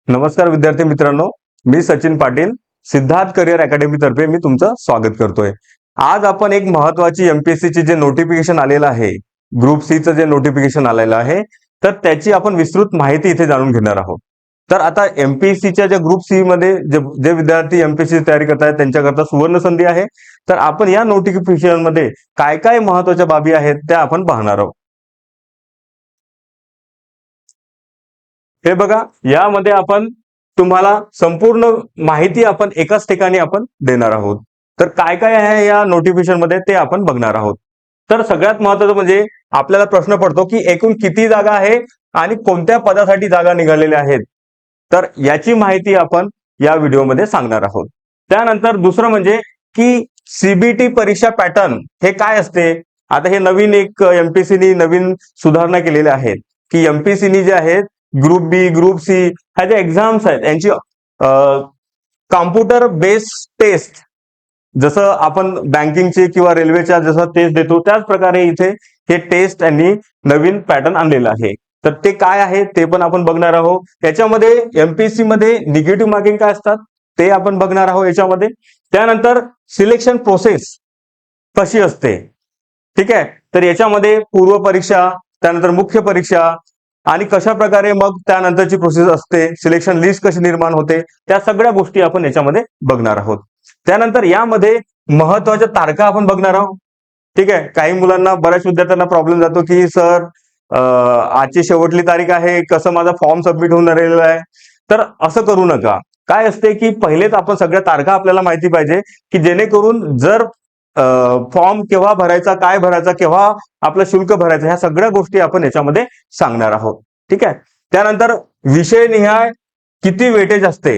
नमस्कार विद्यार्थी मित्रांनो, मी सचिन पाटील सिद्धार्थ करिअर अकॅडमी तर्फे मी तुमचं स्वागत करतोय। आज आपण एक महत्वाची एमपीएससी चे जे नोटिफिकेशन आलेलं आहे, ग्रुप सी चं जे नोटिफिकेशन आलेलं आहे, तर त्याची आपण विस्तृत माहिती इथे जाणून घेणार आहोत। तर आता एमपीएससीच्या ज्या ग्रुप सी मध्ये जे विद्यार्थी एमपीएससी तयारी करत आहेत त्यांच्याकरता सुवर्ण संधी आहे। तर आपण या नोटिफिकेशन मध्ये काय काय महत्वाच्या बाबी आहेत त्या आपण पाहणार आहोत। हे बघा, यामध्ये आपण तुम्हाला संपूर्ण माहिती आपण एकाच ठिकाणी आपण देणार आहोत। तर काय काय आहे या नोटिफिकेशन मध्ये ते आपण बघणार आहोत। तर सगळ्यात महत्त्वाचं म्हणजे आपल्याला प्रश्न पडतो की एकूण किती जागा आहे आणि कोणत्या पदासाठी जागा निघालेल्या आहेत। तर याची माहिती आपण या व्हिडिओमध्ये सांगणार आहोत। त्यानंतर दुसरं म्हणजे की सीबीटी परीक्षा पॅटर्न हे काय असते। आता हे नवीन एक एमपीएससीनी नवीन सुधारणा केलेल्या आहेत की एमपीएससीनी जे आहेत ग्रुप बी ग्रुप सी ह्या ज्या एक्झाम्स आहेत यांची कॉम्प्युटर बेस्ड टेस्ट, जसं आपण बँकिंगचे किंवा रेल्वेच्या जसं टेस्ट देतो त्याच प्रकारे इथे हे टेस्ट यांनी नवीन पॅटर्न आणलेला आहे। तर ते काय आहे ते पण आपण बघणार आहोत। त्याच्यामध्ये एमपीएससी मध्ये निगेटिव्ह मार्किंग काय असतात ते आपण बघणार आहोत याच्यामध्ये। त्यानंतर सिलेक्शन प्रोसेस कशी असते, ठीक आहे। तर याच्यामध्ये पूर्व परीक्षा, त्यानंतर मुख्य परीक्षा आणि कशा प्रकारे मग त्यानंतरची प्रोसेस असते, सिलेक्शन लिस्ट कशी निर्माण होते, त्या सगळ्या गोष्टी आपण याच्यामध्ये बघणार आहोत। त्यानंतर यामध्ये महत्वाच्या तारखा आपण बघणार आहोत, ठीक आहे। काही मुलांना, बऱ्याच विद्यार्थ्यांना प्रॉब्लेम जातो की सर आजची शेवटली तारीख आहे, कसं माझा फॉर्म सबमिट होऊन राहिलेला आहे। तर असं करू नका। काय असते की पहिलेच आपण सगळ्या तारखा आपल्याला माहिती पाहिजे की जेणेकरून जर फॉर्म केव्हा भरायचा, काय भरायचा, केव्हा आपलं शुल्क भरायचं, ह्या सगळ्या गोष्टी आपण याच्यामध्ये सांगणार आहोत, ठीक आहे। त्यानंतर विषय निहाय किती वेटेज असते,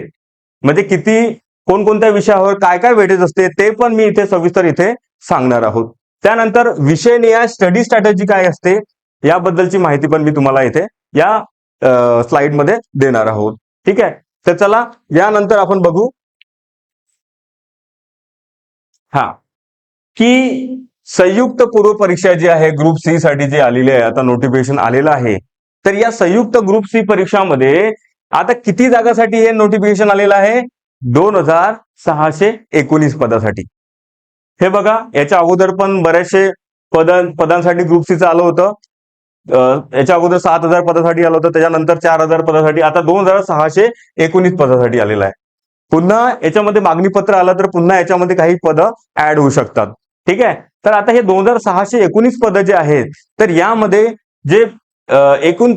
म्हणजे किती कोणकोणत्या विषयावर काय काय वेटेज असते ते पण मी इथे सविस्तर इथे सांगणार आहोत। त्यानंतर विषय निहाय स्टडी स्ट्रॅटेजी काय असते याबद्दलची माहिती पण मी तुम्हाला इथे या स्लाइड मध्ये देणार आहोत, ठीक आहे। तर चला यानंतर आपण बघू की संयुक्त पूर्व परीक्षा जी आहे ग्रुप सी साठी जी आलेली आहे, आता नोटिफिकेशन आलेलं आहे। तर या संयुक्त ग्रुप सी परीक्षामध्ये आता किती जागासाठी हे नोटिफिकेशन आलेलं आहे, 2619 पदासाठी। हे बघा, याच्या अगोदर पण बरेचसे पदांसाठी ग्रुप सीचं आलं होतं। याच्या अगोदर 7000 पदासाठी आलं होतं, त्याच्यानंतर 4000 पदासाठी, आता 2619 पदासाठी आलेलं आहे। पुन्हा याच्यामध्ये मागणी पत्र आलं तर पुन्हा याच्यामध्ये काही पदं ऍड होऊ शकतात, ठीक आहे। तर आता हे 2619 पदं जे आहेत, तर यामध्ये जे एकूण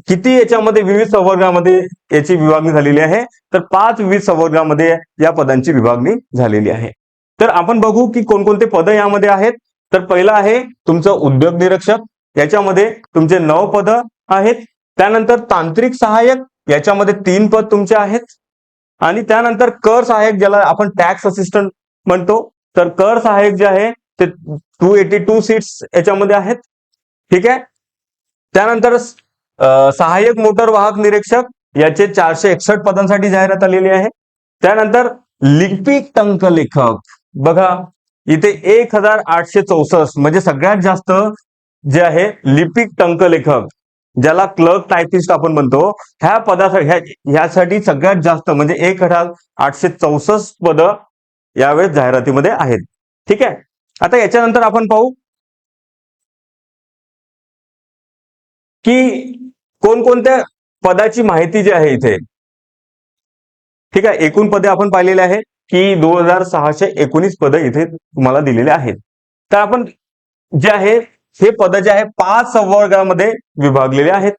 किती याच्यामध्ये विविध संवर्गामध्ये याची विभागणी झालेली आहे, तर 5 विविध संवर्गामध्ये या पदांची विभागणी झालेली आहे। तर आपण बघू की कोणकोणते पदं यामध्ये आहेत। तर पहिलं आहे तुमचं उद्योग निरीक्षक, याच्यामध्ये तुमचे 9 पदं आहेत। त्यानंतर तांत्रिक सहाय्यक, याच्यामध्ये 3 पद तुमचे आहेत। आणि त्यानंतर कर सहाय्यक, ज्याला आपण टॅक्स असिस्टंट म्हणतो, तर कर सहाय्यक जे आहे ते 282 सीट्स याच्यामध्ये आहेत, ठीक आहे। त्यानंतर सहाय्यक मोटर वाहक निरीक्षक याचे 461 पदांसाठी जाहिरात आलेली आहे। त्यानंतर लिपिक टंकलेखक, बघा इथे 1864, म्हणजे सगळ्यात जास्त जे आहे लिपिक टंकलेखक, ज्याला क्लर्क टायपिस्ट आपण म्हणतो, ह्या पदासाठी ह्यासाठी सगळ्यात जास्त म्हणजे 1864 पदं यावेळेस जाहिरातीमध्ये आहेत, ठीक आहे। आता याच्यानंतर आपण पाहू की कोणकोणत्या पदाची माहिती जी आहे इथे, ठीक आहे। एकूण पदे आपण पाहिलेले आहे की 2619 पदं इथे तुम्हाला दिलेले आहेत। तर आपण जे आहे हे पद जे आहे 5 संवर्गामध्ये विभागलेले आहेत।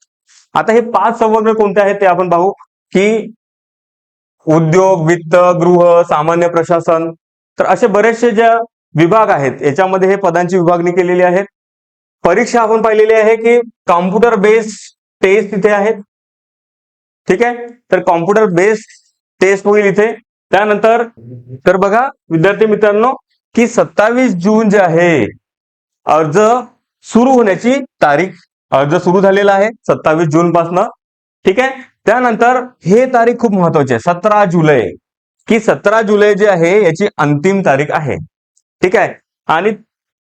आता हे 5 संवर्ग कोणते आहेत ते आपण पाहू की उद्योग, वित्त, गृह, सामान्य प्रशासन, तर असे बरेचसे जे विभाग आहेत याच्यामध्ये हे पदांची विभागणी केलेली आहे। परीक्षा आपण पाहिलेली आहे की कॉम्प्युटर बेस्ड टेस्ट इथे आहेत, ठीक आहे। तर कॉम्प्युटर बेस्ड टेस्ट होईल इथे। त्यानंतर तर बघा विद्यार्थी मित्रांनो की 27 जून जे आहे अर्ज सुरू होण्याची तारीख, अर्ज सुरू झालेला आहे 27 जून पासून, ठीक आहे। त्यानंतर हे तारीख खूप महत्वाची आहे, 17 जुलै, की 17 जुलै जे आहे याची अंतिम तारीख आहे, ठीक आहे। आणि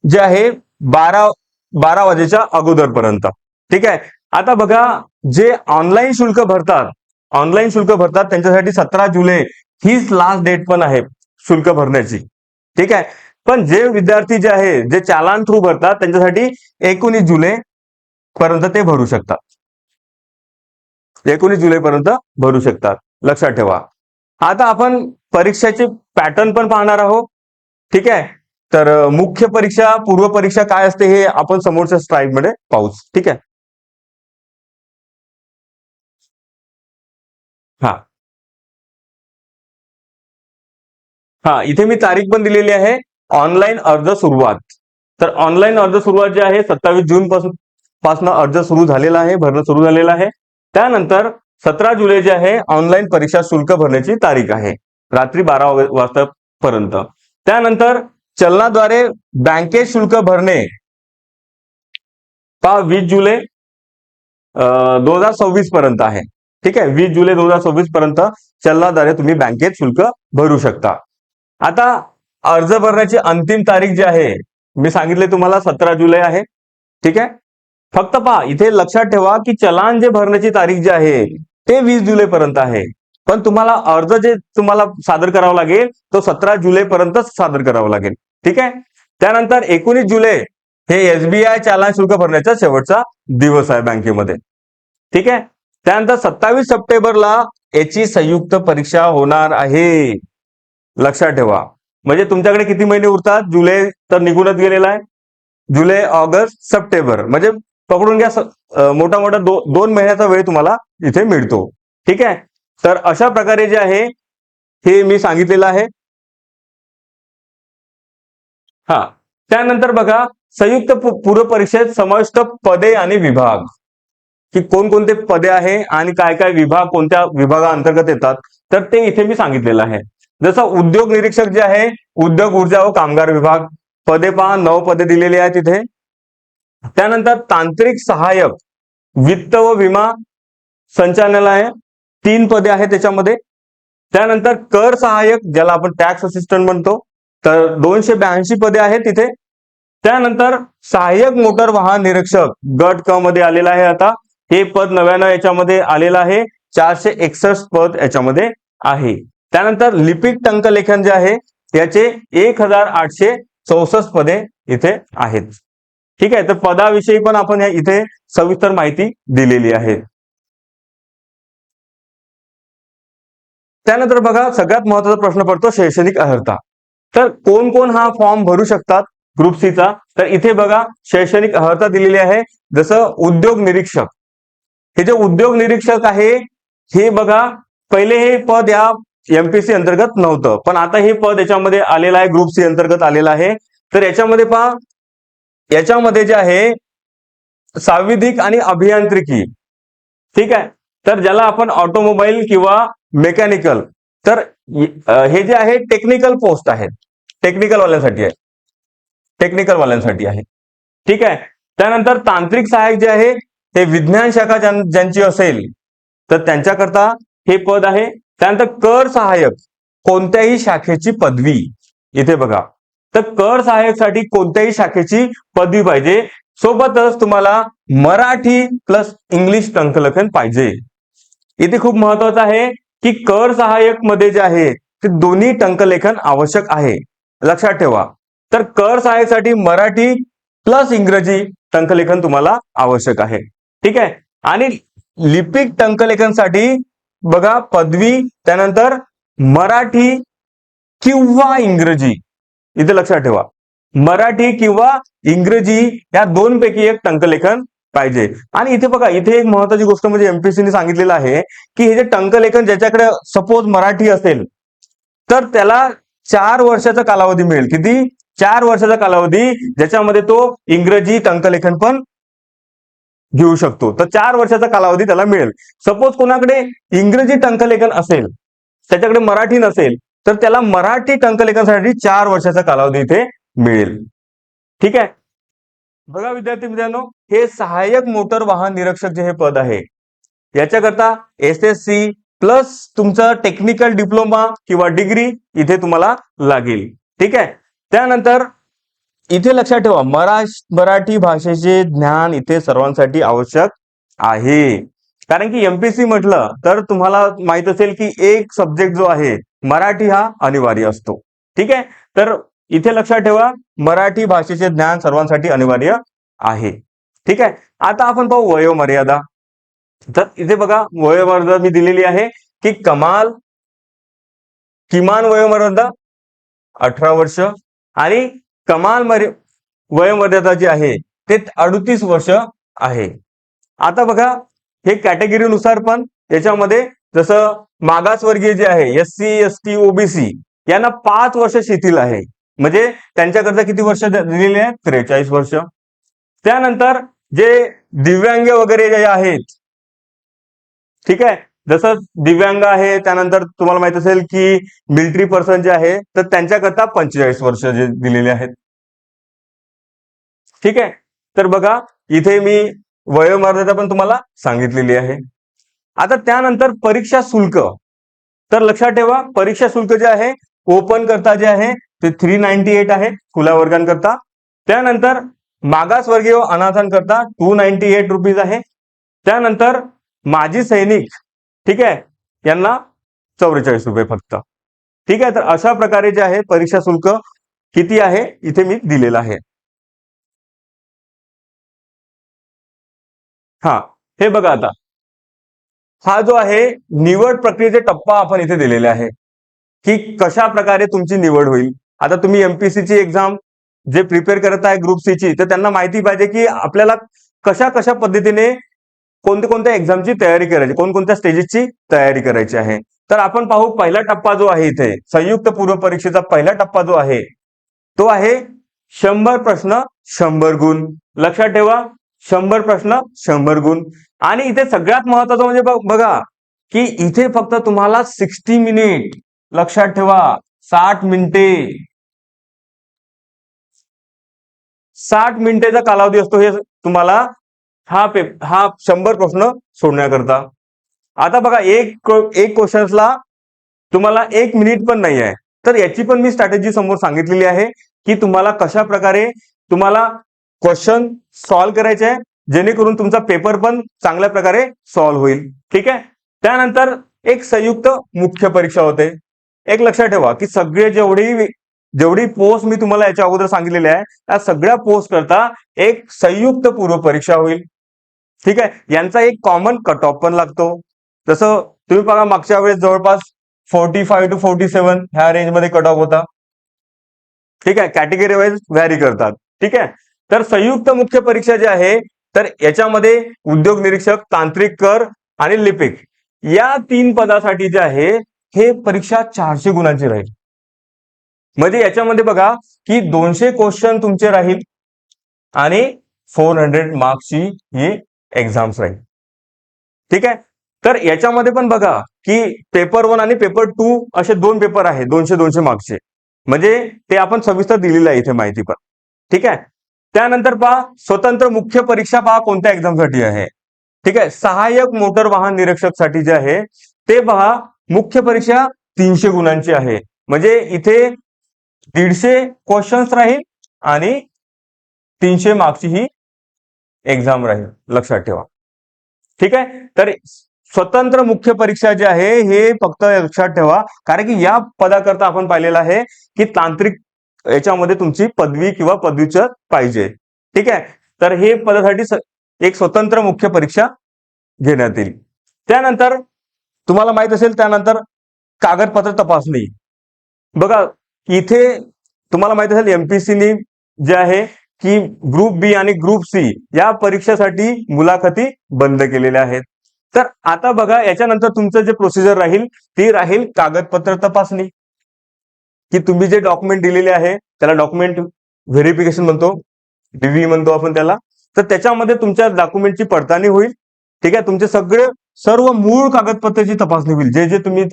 जे आहे 12 वाजेच्या अगोदरपर्यंत, ठीक आहे। आता बघा, जे ऑनलाईन शुल्क भरतात, ऑनलाईन शुल्क भरतात त्यांच्यासाठी 17 जुलै हीच लास्ट डेट पण आहे शुल्क भरण्याची. ठीक आहे. पण जे विद्यार्थी जे आहे जे चालान थ्रू भरतात त्यांच्यासाठी 19 जुलै पर्यंत ते भरू शकतात. 19 जुलै पर्यंत भरू शकतात. लक्षात ठेवा. आता आपण परीक्षेचे पॅटर्न पण पाहणार आहोत. ठीक आहे. तर मुख्य परीक्षा, पूर्व परीक्षा काय असते हे आपण समोरच्या स्लाइडमध्ये पाहूच. ठीक आहे. हा हा इथे मी तारीख पण दिलेली आहे. ऑनलाईन अर्ज सुरुवात. तर ऑनलाईन अर्ज सुरुवात जे आहे 27 जून पासून अर्ज सुरू झालेला आहे, भरणं सुरू झालेलं आहे. त्यानंतर 17 जुलै जे आहे ऑनलाईन परीक्षा शुल्क भरण्याची तारीख आहे, रात्री 12 वाजतापर्यंत. त्यानंतर चलनाद्वारे बँकेत शुल्क भरणे 20 जुलै 2026 पर्यंत आहे. ठीक आहे. 20 जुलै 2026 पर्यंत चलनाद्वारे तुम्ही बँकेत शुल्क भरू शकता. आता अर्ज भरण्याची अंतिम तारीख जी आहे मी सांगितले तुम्हाला 17 जुलै आहे. ठीक आहे. फक्त पहा इथे लक्षात ठेवा की चलान जे भरण्याची तारीख जी आहे ते 20 जुलै पर्यंत आहे. पण तुम्हाला अर्ज जे तुम्हाला सादर करावा लागेल तो 17 जुलै पर्यंतच सादर करावा लागेल. ठीक आहे. त्यानंतर 19 जुलै हे SBI चालान शुल्क भरण्याचा शेवटचा दिवस आहे बँकेमध्ये. ठीक आहे. त्यानंतर 27 सप्टेंबरला याची संयुक्त परीक्षा होणार आहे. लक्षात ठेवा. म्हणजे तुमच्याकडे किती महिने उरतात? जुलै तर निघूनच गेलेला आहे. जुलै, ऑगस्ट, सप्टेंबर म्हणजे पकडून घ्या मोठा मोठा 2 महिन्याचा वेळ तुम्हाला इथे मिळतो. ठीक आहे. तर अशा प्रकारे जे आहे हे मी सांगितलेलं आहे. हा त्यानंतर बघा संयुक्त पूर्व परीक्षेत समाविष्ट पदे आणि विभाग, की कोणकोणते पदे आहे आणि काय काय विभाग कोणत्या विभागाअंतर्गत येतात तर ते इथे मी सांगितलेलं आहे. जसं उद्योग निरीक्षक जे आहे उद्योग, ऊर्जा व कामगार विभाग, पदे पहा 9 पदे दिलेली आहेत तिथे. त्यानंतर तांत्रिक सहाय्यक, वित्त व विमा संचालनालय 3 पदे आहेत त्याच्यामध्ये. त्यानंतर कर सहाय्यक ज्याला आपण टॅक्स असिस्टंट म्हणतो तर 282 पदे आहेत तिथे. त्यानंतर सहाय्यक मोटर वाहन निरीक्षक गट क मध्ये आलेला आहे. आता हे पद नव्यानं याच्यामध्ये आलेलं आहे. 461 पद याच्यामध्ये आहे. त्यानंतर लिपिक टंकलेखन जे आहे याचे 1864 पदे इथे आहेत. ठीक आहे. तर पदाविषयी पण आपण इथे सविस्तर माहिती दिलेली आहे. त्यानंतर बघा सगळ्यात महत्वाचा प्रश्न पडतो शैक्षणिक अर्हता. तर कोण कोण हा फॉर्म भरू शकतात ग्रुप सी चा? तर इथे बघा शैक्षणिक अर्हता दिलेली आहे. जसं उद्योग निरीक्षक, हे जे उद्योग निरीक्षक आहे हे बघा पहिले हे पद या MPSC अंतर्गत नव्हतं, पण आता हे पद याच्यामध्ये आलेलं आहे, ग्रुप सी अंतर्गत आलेलं आहे. तर याच्यामध्ये पहा याच्यामध्ये जे आहे सांविधिक आणि अभियांत्रिकी. ठीक आहे. तर ज्याला आपण ऑटोमोबाईल किंवा मेकॅनिकल, तर हे जे आहे टेक्निकल पोस्ट आहेत, टेक्निकल वाल्यांसाठी आहे. ठीक आहे. त्यानंतर तांत्रिक सहाय्यक जे आहे ते विज्ञान शाखा ज्यांची असेल तर त्यांच्याकरता हे पद आहे. त्यानंतर कर सहाय्यक कोणत्याही शाखेची पदवी, इथे बघा तर कर सहाय्यकसाठी कोणत्याही शाखेची पदवी पाहिजे, सोबतच तुम्हाला मराठी प्लस इंग्लिश टंकलेखन पाहिजे. इथे खूप महत्वाचं आहे की कर सहाय्यक मध्ये जे आहे ते दोन्ही टंकलेखन आवश्यक आहे. लक्षात ठेवा. तर कर सहाय्यकसाठी मराठी प्लस इंग्रजी टंकलेखन तुम्हाला आवश्यक आहे. ठीक आहे. आणि लिपिक टंकलेखनसाठी बघा पदवी, त्यानंतर मराठी किंवा इंग्रजी, इथे लक्षात ठेवा मराठी किंवा इंग्रजी या 2 पैकी एक टंकलेखन पाहिजे. आणि इथे बघा इथे एक महत्वाची गोष्ट म्हणजे MPSC ने सांगितलेलं आहे की हे जे टंकलेखन ज्याच्याकडे सपोज मराठी असेल तर त्याला 4 वर्षाचा कालावधी मिळेल. किती? 4 वर्षाचा कालावधी, ज्याच्यामध्ये तो इंग्रजी टंकलेखन पण घेऊ शकतो. तर 4 वर्षाचा कालावधी त्याला मिळेल. सपोज कोणाकडे इंग्रजी टंकलेखन असेल त्याच्याकडे मराठी नसेल तर त्याला मराठी टंकलेखनासाठी 4 वर्षाचा कालावधी इथे मिळेल. ठीक आहे. बघा विद्यार्थी मित्रांनो, हे सहाय्यक मोटर वाहन निरीक्षक जे हे पद आहे याच्याकरता SSC प्लस तुमचं टेक्निकल डिप्लोमा किंवा डिग्री इथे तुम्हाला लागेल. ठीक आहे. त्यानंतर इथे लक्षात ठेवा मराठी भाषेचे ज्ञान इथे सर्वांसाठी आवश्यक आहे. कारण की एमपीसी म्हटलं तर तुम्हाला माहित असेल की एक सब्जेक्ट जो आहे मराठी हा अनिवार्य असतो. ठीक आहे, तर इथे लक्षात ठेवा मराठी भाषेचे ज्ञान सर्वांसाठी अनिवार्य आहे. ठीक आहे, आता आपण पाहू वयोमर्यादा. तर इथे बघा वयोमर्यादा मी दिलेली आहे की किमान वयोमर्यादा 18 वर्ष आणि कमाल वयोमर्यादा जी आहे ते 38 वर्ष आहे. आता बघा हे कॅटेगरीनुसार पण याच्यामध्ये जसं मागासवर्गीय जे आहे एससी एसटी ओबीसी यांना 5 वर्ष शिथिल आहे, म्हणजे त्यांच्याकरता किती वर्ष दिलेली आहे? 43 वर्ष. त्यानंतर जे दिव्यांग वगैरे जे आहेत, ठीक आहे, जसं दिव्यांग आहे, त्यानंतर तुम्हाला माहित असेल की मिलिटरी पर्सन जे आहे तर त्यांच्याकरता 45 वर्ष जे दिलेले आहेत. ठीक आहे, तर बघा इथे मी वयोमर्यादा पण तुम्हाला सांगितलेली आहे. आता त्यानंतर परीक्षा शुल्क. तर लक्षात ठेवा परीक्षा शुल्क जे आहे ओपन करता जे आहे ते 398 आहे खुल्या वर्गांकरता. त्यानंतर मागासवर्गीय व अनाथांकरता 298 रुपीज आहे. त्यानंतर माजी सैनिक, ठीक आहे, यांना 44 रुपये फक्त. ठीक आहे, तर अशा प्रकारे जे आहे परीक्षा शुल्क किती आहे इथे मी दिलेलं आहे. हा, हे बघा आता हा जो आहे निवड प्रक्रियेचे टप्पा आपण इथे दिलेले आहे की कशा प्रकारे तुमची निवड होईल. आता तुम्ही एमपीसीची एक्झाम जे प्रिपेअर करत आहे ग्रुप सी ची, तर त्यांना माहिती पाहिजे की आपल्याला कशा कशा पद्धतीने कोणत्या कोणत्या एक्झामची तयारी करायची, कोणकोणत्या स्टेजेसची तयारी करायची आहे. तर आपण पाहू पहिला टप्पा जो आहे इथे संयुक्त पूर्व परीक्षेचा पहिला टप्पा जो आहे तो आहे 100 प्रश्न 100 गुण. लक्षात ठेवा 100 प्रश्न 100 गुण. आणि इथे सगळ्यात महत्वाचं म्हणजे बघा की इथे फक्त तुम्हाला 60 मिनिट, लक्षात ठेवा 60 मिनिटे, 60 मिनिटेचा कालावधी असतो हे तुम्हाला हा 100 प्रश्न सोडण्याकरता. आता बघा एक क्वेश्चन्सला तुम्हाला 1 मिनिट पण नाही आहे, तर याची पण मी स्ट्रॅटेजी समोर सांगितलेली आहे की तुम्हाला कशा प्रकारे तुम्हाला क्वेश्चन सॉल्व्ह करायचे आहे जेणेकरून तुमचा पेपर पण चांगल्या प्रकारे सॉल्व्ह होईल. ठीक आहे, त्यानंतर एक संयुक्त मुख्य परीक्षा होते. एक लक्षात ठेवा की सगळे जेवढी पोस्ट मी तुम्हाला याच्या अगोदर सांगितलेली आहे त्या सगळ्या पोस्ट करता एक संयुक्त पूर्व परीक्षा होईल. ठीक आहे, यांचा एक कॉमन कट ऑफ पण लागतो. जसं तुम्ही बघा मागच्या वेळेस जवळपास 45 to 47 ह्या रेंजमध्ये कट ऑफ होता. ठीक आहे, कॅटेगरी वाईज व्हॅरी करतात. ठीक आहे, तर संयुक्त मुख्य परीक्षा जी आहे तर याच्यामध्ये उद्योग निरीक्षक, तांत्रिक कर आणि लिपिक या 3 पदासाठी जे आहे हे परीक्षा 400 गुणांची राहील. म्हणजे याच्यामध्ये बघा की 200 क्वेश्चन तुमचे राहील आणि 400 मार्क्सची ही एक्झाम्स राहील. ठीक आहे, तर याच्यामध्ये पण बघा की पेपर 1 आणि पेपर 2 असे 2 पेपर आहे 200 मार्क्सचे, म्हणजे ते आपण सविस्तर दिलेलं आहे इथे माहिती पण. ठीक आहे, त्यानंतर पहा स्वतंत्र मुख्य परीक्षा पहा कोणत्या एक्झामसाठी आहे. ठीक आहे, सहाय्यक मोटर वाहन निरीक्षक साठी जे आहे ते पहा मुख्य परीक्षा 300 गुणांची आहे, म्हणजे इथे 150 क्वेश्चन्स राहील आणि 300 मार्क्सची ही एक्झाम राहील, लक्षात ठेवा. ठीक आहे, तर स्वतंत्र मुख्य परीक्षा जी आहे हे फक्त लक्षात ठेवा कारण की या पदाकरता आपण पाहिलेलं आहे की तांत्रिक याच्यामध्ये तुमची पदवी किंवा पदवीचं पाहिजे. ठीक आहे, तर हे पदासाठी एक स्वतंत्र मुख्य परीक्षा घेण्यात येईल. त्यानंतर तुम्हाला माहित असेल त्यानंतर कागदपत्र तपासणी. बघा इथे तुम्हाला माहित असेल एमपीसीनी जे आहे की ग्रुप बी आणि ग्रुप सी या परीक्षेसाठी मुलाखती बंद केलेल्या आहेत. तर आता बघा याच्यानंतर तुमचं जे प्रोसिजर राहील ती राहील कागदपत्र तपासणी, की तुम्ही जे डॉक्युमेंट दिलेले आहे त्याला डॉक्युमेंट व्हेरिफिकेशन म्हणतो, डीव्ही म्हणतो आपण त्याला. तर त्याच्यामध्ये तुमच्या डॉक्युमेंटची पडताळणी होईल. ठीक आहे, तुमचे सर्व मूळ कागदपत्राची तपासणी होईल. जे तुम्ही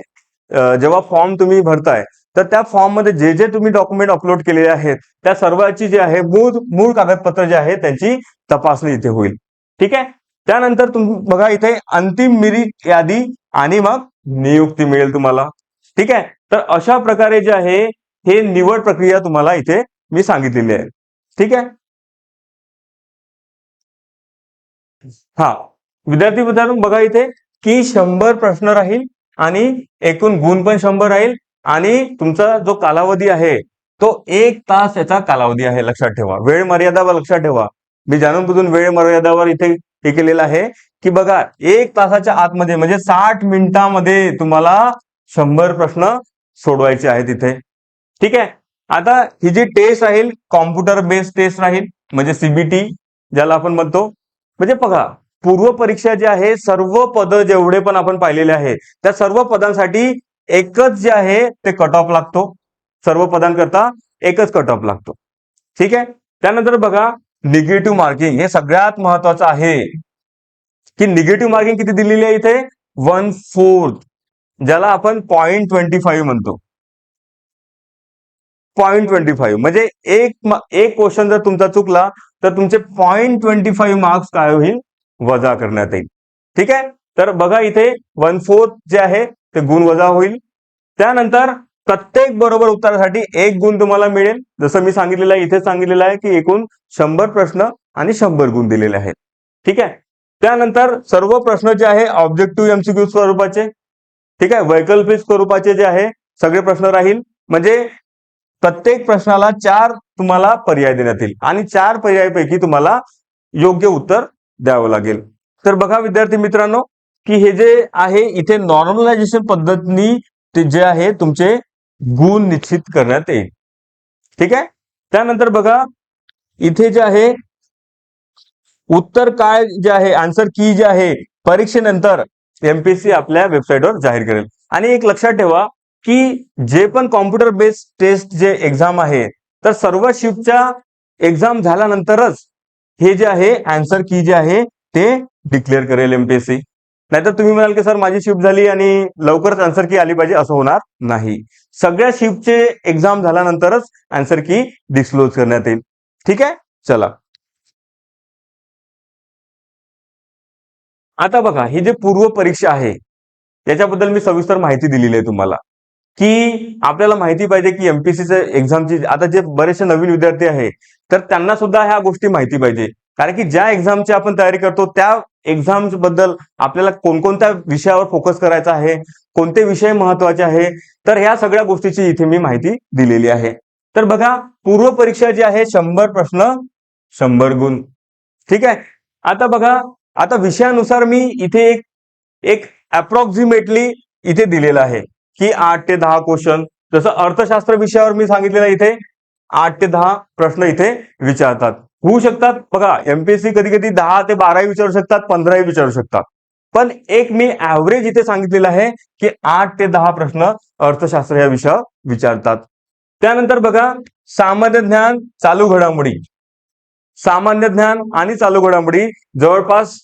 जेव्हा फॉर्म तुम्ही भरताय तर त्या फॉर्म मध्ये जे तुम्ही डॉक्युमेंट अपलोड केलेले आहेत त्या सर्वांची जे आहे मूळ कागदपत्र जे आहे त्यांची तपासणी इथे होईल. ठीक आहे, त्यानंतर तुम्ही बघा इथे अंतिम मेरिट यादी आणि मग नियुक्ती मिळेल तुम्हाला. ठीक आहे, तर अशा प्रकारे जे आहे हे निवड प्रक्रिया तुम्हाला इथे मी सांगितलेली आहे. ठीक आहे, हा विद्यार्थी मित्रांनो बघा इथे की 100 प्रश्न राहील आणि एकूण गुण पण 100 राहील आणि तुमचा जो कालावधी आहे तो 1 तास याचा कालावधी आहे. लक्षात ठेवा. वेळ मर्यादा लक्षात ठेवा. मी जाणून बुजून वेळ मर्यादावर इथे हे केलेलं आहे की बघा 1 तासाच्या आतमध्ये म्हणजे 60 मिनिटांमध्ये तुम्हाला 100 प्रश्न सोडवायचे आहेत इथे. ठीक आहे. आता ही जी टेस्ट राहील कॉम्प्युटर बेस्ड टेस्ट राहील म्हणजे सीबीटी ज्याला आपण म्हणतो. म्हणजे बघा पूर्व परीक्षा जी आहे सर्व पद जेवढे पण आपण पाहिलेले आहे त्या सर्व पदांसाठी एकच जे आहे ते कट ऑफ लागतो. सर्व पदांकरता एकच कट ऑफ लागतो. ठीक आहे. त्यानंतर बघा निगेटिव्ह मार्किंग हे सगळ्यात महत्वाचं आहे की निगेटिव्ह मार्किंग किती दिलेली आहे इथे 1/4 ज्याला आपण 0.25 म्हणतो. 0.25 म्हणजे एक क्वेश्चन जर तुमचा चुकला तर तुमचे 0.25 मार्क्स काय होईल वजा करण्यात येईल. ठीक आहे. तर बघा इथे 1/4 जे आहे ते गुण वजा होईल. त्यानंतर प्रत्येक बरोबर उत्तरासाठी 1 गुण तुम्हाला मिळेल. जसं मी सांगितलेलं आहे इथे सांगितलेलं आहे की एकूण 100 प्रश्न आणि 100 गुण दिलेले आहेत. ठीक आहे. त्यानंतर सर्व प्रश्न जे आहे ऑब्जेक्टिव्ह एमसीक्यू स्वरूपाचे. ठीक आहे. वैकल्पिक स्वरूपाचे जे आहे सगळे प्रश्न राहील. म्हणजे प्रत्येक प्रश्नाला 4 तुम्हाला पर्याय देण्यात येईल आणि 4 पर्यायापैकी तुम्हाला योग्य उत्तर द्यावं लागेल. तर बघा विद्यार्थी मित्रांनो की हे जे आहे इथे नॉर्मलायझेशन पद्धतीने ते जे आहे तुमचे गुण निश्चित करण्यात येईल. ठीक आहे. त्यानंतर बघा इथे जे आहे उत्तर काय जे आहे आन्सर की जे आहे परीक्षेनंतर एमपीएससी आपल्या वेबसाईटवर जाहीर करेल. आणि एक लक्षात ठेवा की जे पण कॉम्प्युटर बेस्ड टेस्ट जे एक्झाम आहे तर सर्व शिफ्टच्या एक्झाम झाल्यानंतरच हे जे आहे आन्सर की जे आहे ते डिक्लेअर करेल एमपीएससी. नाहीतर तुम्ही म्हणाल की सर माझी शिफ्ट झाली आणि लवकरच आन्सर की आली पाहिजे असं होणार नाही. सगळ्या शिफ्टचे एक्झाम झाल्यानंतरच आन्सर की डिस्क्लोज करण्यात येईल. ठीक आहे. चला आता बघा ही जे पूर्व परीक्षा आहे त्याच्याबद्दल मी सविस्तर माहिती दिलेली आहे तुम्हाला की आपल्याला माहिती पाहिजे की एमपीएससीच्या एक्झामची आता जे बरेचसे नवीन विद्यार्थी आहे तर त्यांना सुद्धा ह्या गोष्टी माहिती पाहिजे. कारण की ज्या एक्झामची आपण तयारी करतो त्या एक्झाम बद्दल आपल्याला कोणकोणत्या विषयावर फोकस करायचा आहे, कोणते विषय महत्वाचे आहे, तर ह्या सगळ्या गोष्टीची इथे मी माहिती दिलेली आहे. तर बघा पूर्व परीक्षा जी आहे 100 प्रश्न 100 गुण. ठीक आहे. आता बघा आता विषयानुसार मी इथे एक अप्रॉक्सिमेटली इथे दिलेलं आहे की 8 ते 10 क्वेश्चन. जसं अर्थशास्त्र विषयावर मी सांगितलेलं इथे 8 ते 10 प्रश्न इथे विचारतात. होऊ शकतात बघा एमपीएससी कधी कधी 10 ते 12 विचारू शकतात, 15 विचारू शकतात. पण एक मी ऍव्हरेज इथे सांगितलेलं आहे की 8 ते 10 प्रश्न अर्थशास्त्र या विषयावर विचारतात. त्यानंतर बघा सामान्य ज्ञान चालू घडामोडी. सामान्य ज्ञान आणि चालू घडामोडी जवळपास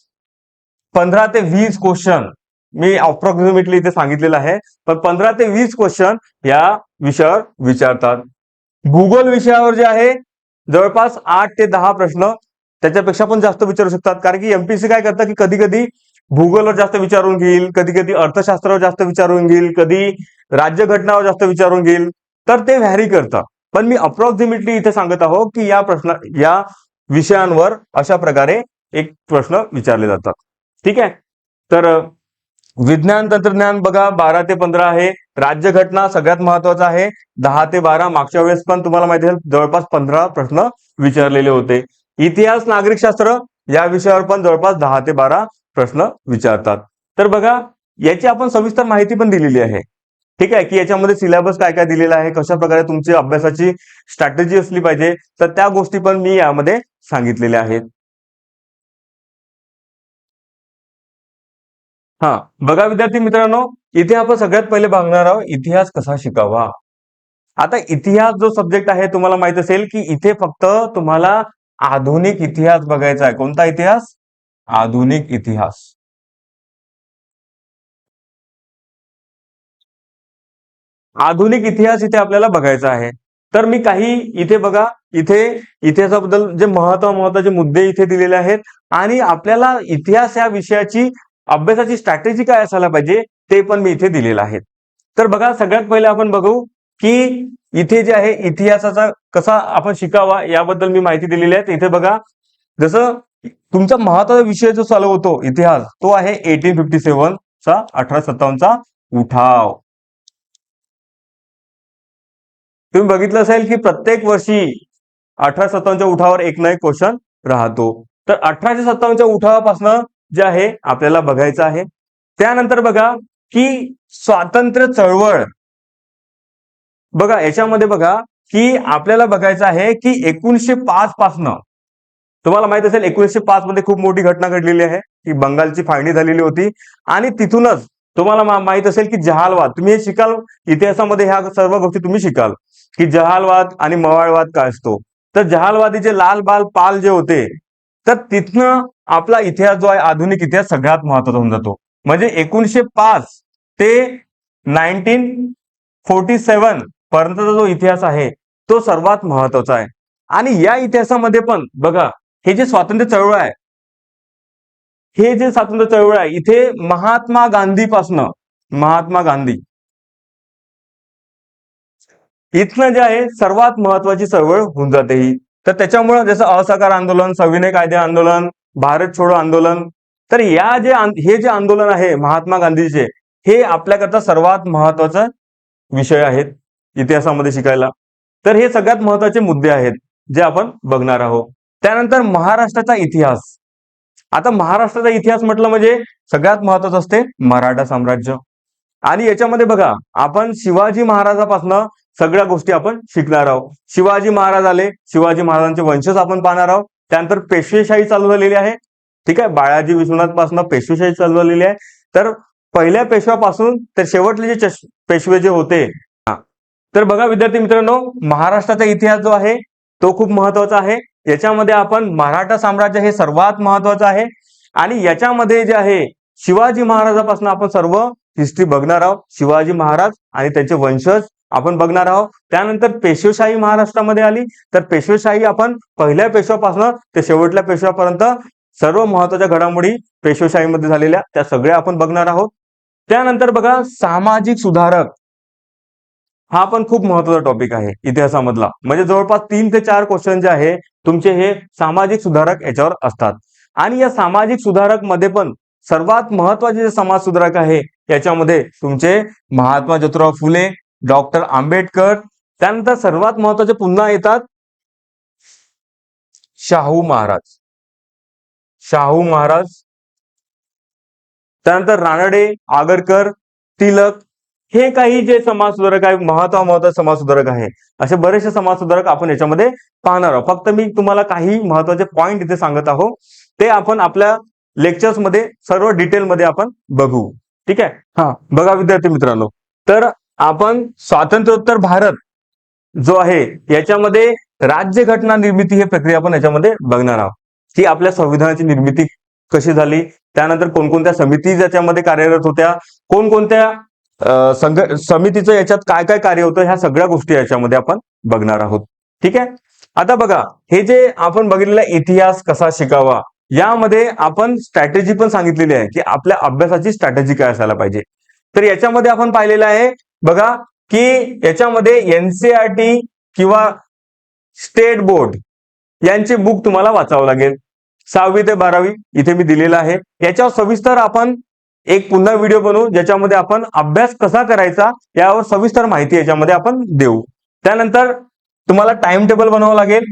15 ते 20 क्वेश्चन मी अप्रॉक्सिमेटली इथे सांगितलेलं आहे. पण 15 ते 20 क्वेश्चन या विषयावर विचारतात. भूगोल विषयावर जे आहे जवळपास 8 ते 10 प्रश्न त्याच्यापेक्षा पण जास्त विचारू शकतात. कारण की एमपीएससी काय करतं की कधी कधी भूगोलवर जास्त विचारून घेईल, कधी कधी अर्थशास्त्रावर जास्त विचारून घेईल, कधी राज्यघटनावर जास्त विचारून घेईल. तर ते व्हॅरी करतं. पण मी अप्रॉक्सिमेटली इथे सांगत आहो की या विषयांवर अशा प्रकारे एक प्रश्न विचारले जातात. ठीक आहे. तर विज्ञान तंत्रज्ञान बघा 12 ते 15 आहे. राज्यघटना सगळ्यात महत्वाचा आहे 10 ते 12. मागच्या वेळेस पण तुम्हाला माहिती आहे जवळपास 15 प्रश्न विचारलेले होते. इतिहास नागरिकशास्त्र या विषयावर पण जवळपास 10 ते 12 प्रश्न विचारतात. तर बघा याची आपण सविस्तर माहिती पण दिलेली आहे. ठीक आहे की याच्यामध्ये सिलेबस काय काय दिलेला आहे, कशा प्रकारे तुमची अभ्यासाची स्ट्रॅटेजी असली पाहिजे, तर त्या गोष्टी पण मी यामध्ये सांगितलेल्या आहेत. हा बघा विद्यार्थी मित्रांनो इथे आपण सगळ्यात पहिले बघणार आहोत इतिहास कसा शिकावा. आता इतिहास जो सब्जेक्ट आहे तुम्हाला माहित असेल की इथे फक्त तुम्हाला आधुनिक इतिहास बघायचा आहे. कोणता इतिहास? आधुनिक इतिहास. आधुनिक इतिहास इथे आपल्याला बघायचा आहे. तर मी काही इथे बघा इथे इतिहासाबद्दल जे महत्वाचे मुद्दे इथे दिलेले आहेत आणि आपल्याला इतिहास या विषयाची अभ्यासाची स्ट्रॅटेजी काय असायला पाहिजे ते पण मी इथे दिलेलं आहे. तर बघा सगळ्यात पहिले आपण बघू की इथे जे आहे इतिहासाचा कसा आपण शिकावा याबद्दल मी माहिती दिलेली आहे. इथे बघा जसं तुमचा महत्वाचा विषय जो चालू होतो इतिहास, तो आहे 1857 चा 1857चा उठाव. तुम्ही बघितलं असेल की प्रत्येक वर्षी 1857च्या उठावावर एक ना एक क्वेश्चन राहतो. तर 1857च्या उठावापासून जे आहे आपल्याला बघायचं आहे. त्यानंतर बघा की स्वातंत्र्य चळवळ, बघा याच्यामध्ये बघा की आपल्याला बघायचं आहे की 1905 पासनं, तुम्हाला माहित असेल 1905 मध्ये खूप मोठी घटना घडलेली आहे की बंगालची फाळणी झालेली होती आणि तिथूनच तुम्हाला माहित असेल की जहालवाद, तुम्ही हे शिकाल इतिहासामध्ये, ह्या सर्व गोष्टी तुम्ही शिकाल की जहालवाद आणि मवाळवाद काय असतो. तर जहालवादीचे लाल बाल पाल जे होते, तर तिथनं आपला इतिहास जो आहे आधुनिक इतिहास सगळ्यात महत्वाचा होऊन जातो. म्हणजे 1905 ते 1947 पर्यंतचा जो इतिहास आहे तो सर्वात महत्वाचा आहे. आणि या इतिहासामध्ये पण बघा हे जे स्वातंत्र्य चळवळ आहे, हे जे स्वातंत्र्य चळवळ आहे इथे महात्मा गांधीपासनं, महात्मा गांधी इथनं जे आहे सर्वात महत्वाची चळवळ होऊन जाते ही. तर त्याच्यामुळे जसं असहकार आंदोलन, सविनय कायदे आंदोलन, भारत छोडो आंदोलन, तर हे जे आंदोलन आहे महात्मा गांधीचे, हे आपल्याकरता सर्वात महत्वाचा विषय आहेत इतिहासामध्ये शिकायला. तर हे सगळ्यात महत्वाचे मुद्दे आहेत जे आपण बघणार आहोत. त्यानंतर महाराष्ट्राचा इतिहास. आता महाराष्ट्राचा इतिहास म्हटलं म्हणजे सगळ्यात महत्वाचं असते मराठा साम्राज्य. आणि याच्यामध्ये बघा आपण शिवाजी महाराजापासनं सगळ्या गोष्टी आपण शिकणार आहोत. शिवाजी महाराज आले, शिवाजी महाराजांचे वंशज आपण पाहणार आहोत. त्यानंतर पेशवेशाही चालू झालेली आहे. ठीक आहे, बाळाजी विश्वनाथ पासून पेशवेशाही चालू झालेली आहे. तर पहिल्या पेशव्यापासून तर शेवटले जे पेशवे जे होते, तर बघा विद्यार्थी मित्रांनो, महाराष्ट्राचा इतिहास जो आहे तो खूप महत्वाचा आहे. याच्यामध्ये आपण मराठा साम्राज्य हे सर्वात महत्वाचं आहे आणि याच्यामध्ये जे आहे शिवाजी महाराजापासून आपण सर्व हिस्ट्री बघणार आहोत. शिवाजी महाराज आणि त्यांचे वंशज आपण बघणार आहोत. त्यानंतर पेशवेशाही महाराष्ट्रामध्ये आली, तर पेशवेशाही आपण पहिल्या पेशव्यापासून ते शेवटल्या पेशव्यापर्यंत सर्व महत्वाच्या घडामोडी पेशवेशाहीमध्ये झालेल्या त्या सगळ्या आपण बघणार आहोत. त्यानंतर बघा सामाजिक सुधारक, हा पण खूप महत्वाचा टॉपिक आहे इतिहासामधला. म्हणजे जवळपास 3 ते 4 क्वेश्चन जे आहे तुमचे हे सामाजिक सुधारक याच्यावर असतात. आणि या सामाजिक सुधारक मध्ये पण सर्वात महत्वाचे जे समाज सुधारक आहे याच्यामध्ये तुमचे महात्मा ज्योतिराव फुले, डॉक्टर आंबेडकर, त्यानंतर सर्वात महत्वाचे पुन्हा येतात शाहू महाराज, शाहू महाराज, त्यानंतर रानडे, आगरकर, तिलक, हे काही जे समाज सुधारक आहे, महत्वाचे समाज सुधारक आहे, असे बरेचसे समाज सुधारक आपण याच्यामध्ये पाहणार आहोत. फक्त मी तुम्हाला काही महत्वाचे पॉइंट इथे सांगत आहोत, ते आपण आपल्या लेक्चर्स मध्ये सर्व डिटेल मध्ये आपण बघू. ठीक आहे. हा बघा विद्यार्थी मित्रांनो, तर आपण स्वातंत्र्योत्तर भारत जो आहे याच्यामध्ये राज्य घटना निर्मिती ही प्रक्रिया आपण याच्यामध्ये बघणार आहोत की आपल्या संविधानाची निर्मिती कशी झाली, त्यानंतर कोणकोणत्या समिती याच्यामध्ये कार्यरत होत्या, कोणकोणत्या समितीचं याच्यात काय काय कार्य होतं, ह्या सगळ्या गोष्टी याच्यामध्ये आपण बघणार आहोत. ठीक आहे. आता बघा हे जे आपण बघितलेला इतिहास कसा शिकावा, यामध्ये आपण स्ट्रॅटेजी पण सांगितलेली आहे की आपल्या अभ्यासाची स्ट्रॅटेजी काय असायला पाहिजे. तर याच्यामध्ये आपण पाहिलेलं आहे बघा की याच्यामध्ये एनसीईआरटी किंवा स्टेट बोर्ड यांचे बुक तुम्हाला वाचावं लागेल. 6वी ते 12वी इथे मी दिलेला आहे. याच्यावर सविस्तर आपण एक पुन्हा व्हिडिओ बनवू ज्याच्यामध्ये आपण अभ्यास कसा करायचा यावर सविस्तर माहिती याच्यामध्ये आपण देऊ. त्यानंतर तुम्हाला टाइम टेबल बनवावं लागेल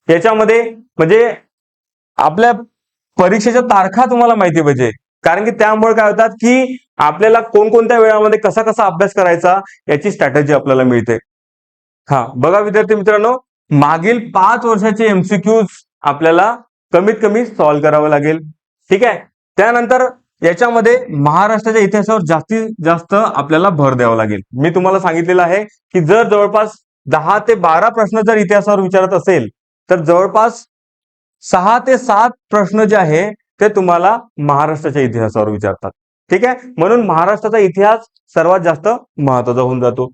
याच्यामध्ये, म्हणजे आपल्या परीक्षेच्या तारखा तुम्हाला माहिती पाहिजे, कारण की त्यामुळे काय होतात की आपल्याला कोणकोणत्या वेळामध्ये कसा कसा अभ्यास करायचा याची स्ट्रॅटेजी आपल्याला मिळते. हा बघा विद्यार्थी मित्रांनो, मागील 5 वर्षाचे एमसीक्यूज आपल्याला कमीत कमी सॉल्व्ह करावं लागेल. ठीक आहे. त्यानंतर याच्यामध्ये महाराष्ट्राच्या इतिहासावर जास्तीत जास्त आपल्याला भर द्यावा लागेल. मी तुम्हाला सांगितलेलं आहे की जर जवळपास 10 ते 12 प्रश्न जर इतिहासावर विचारत असेल तर जवळपास 6 ते 7 प्रश्न जे आहे ते तुम्हाला महाराष्ट्राच्या इतिहासावर विचारतात. ठीक आहे. म्हणून महाराष्ट्राचा इतिहास सर्वात जास्त महत्वाचा होऊन जातो.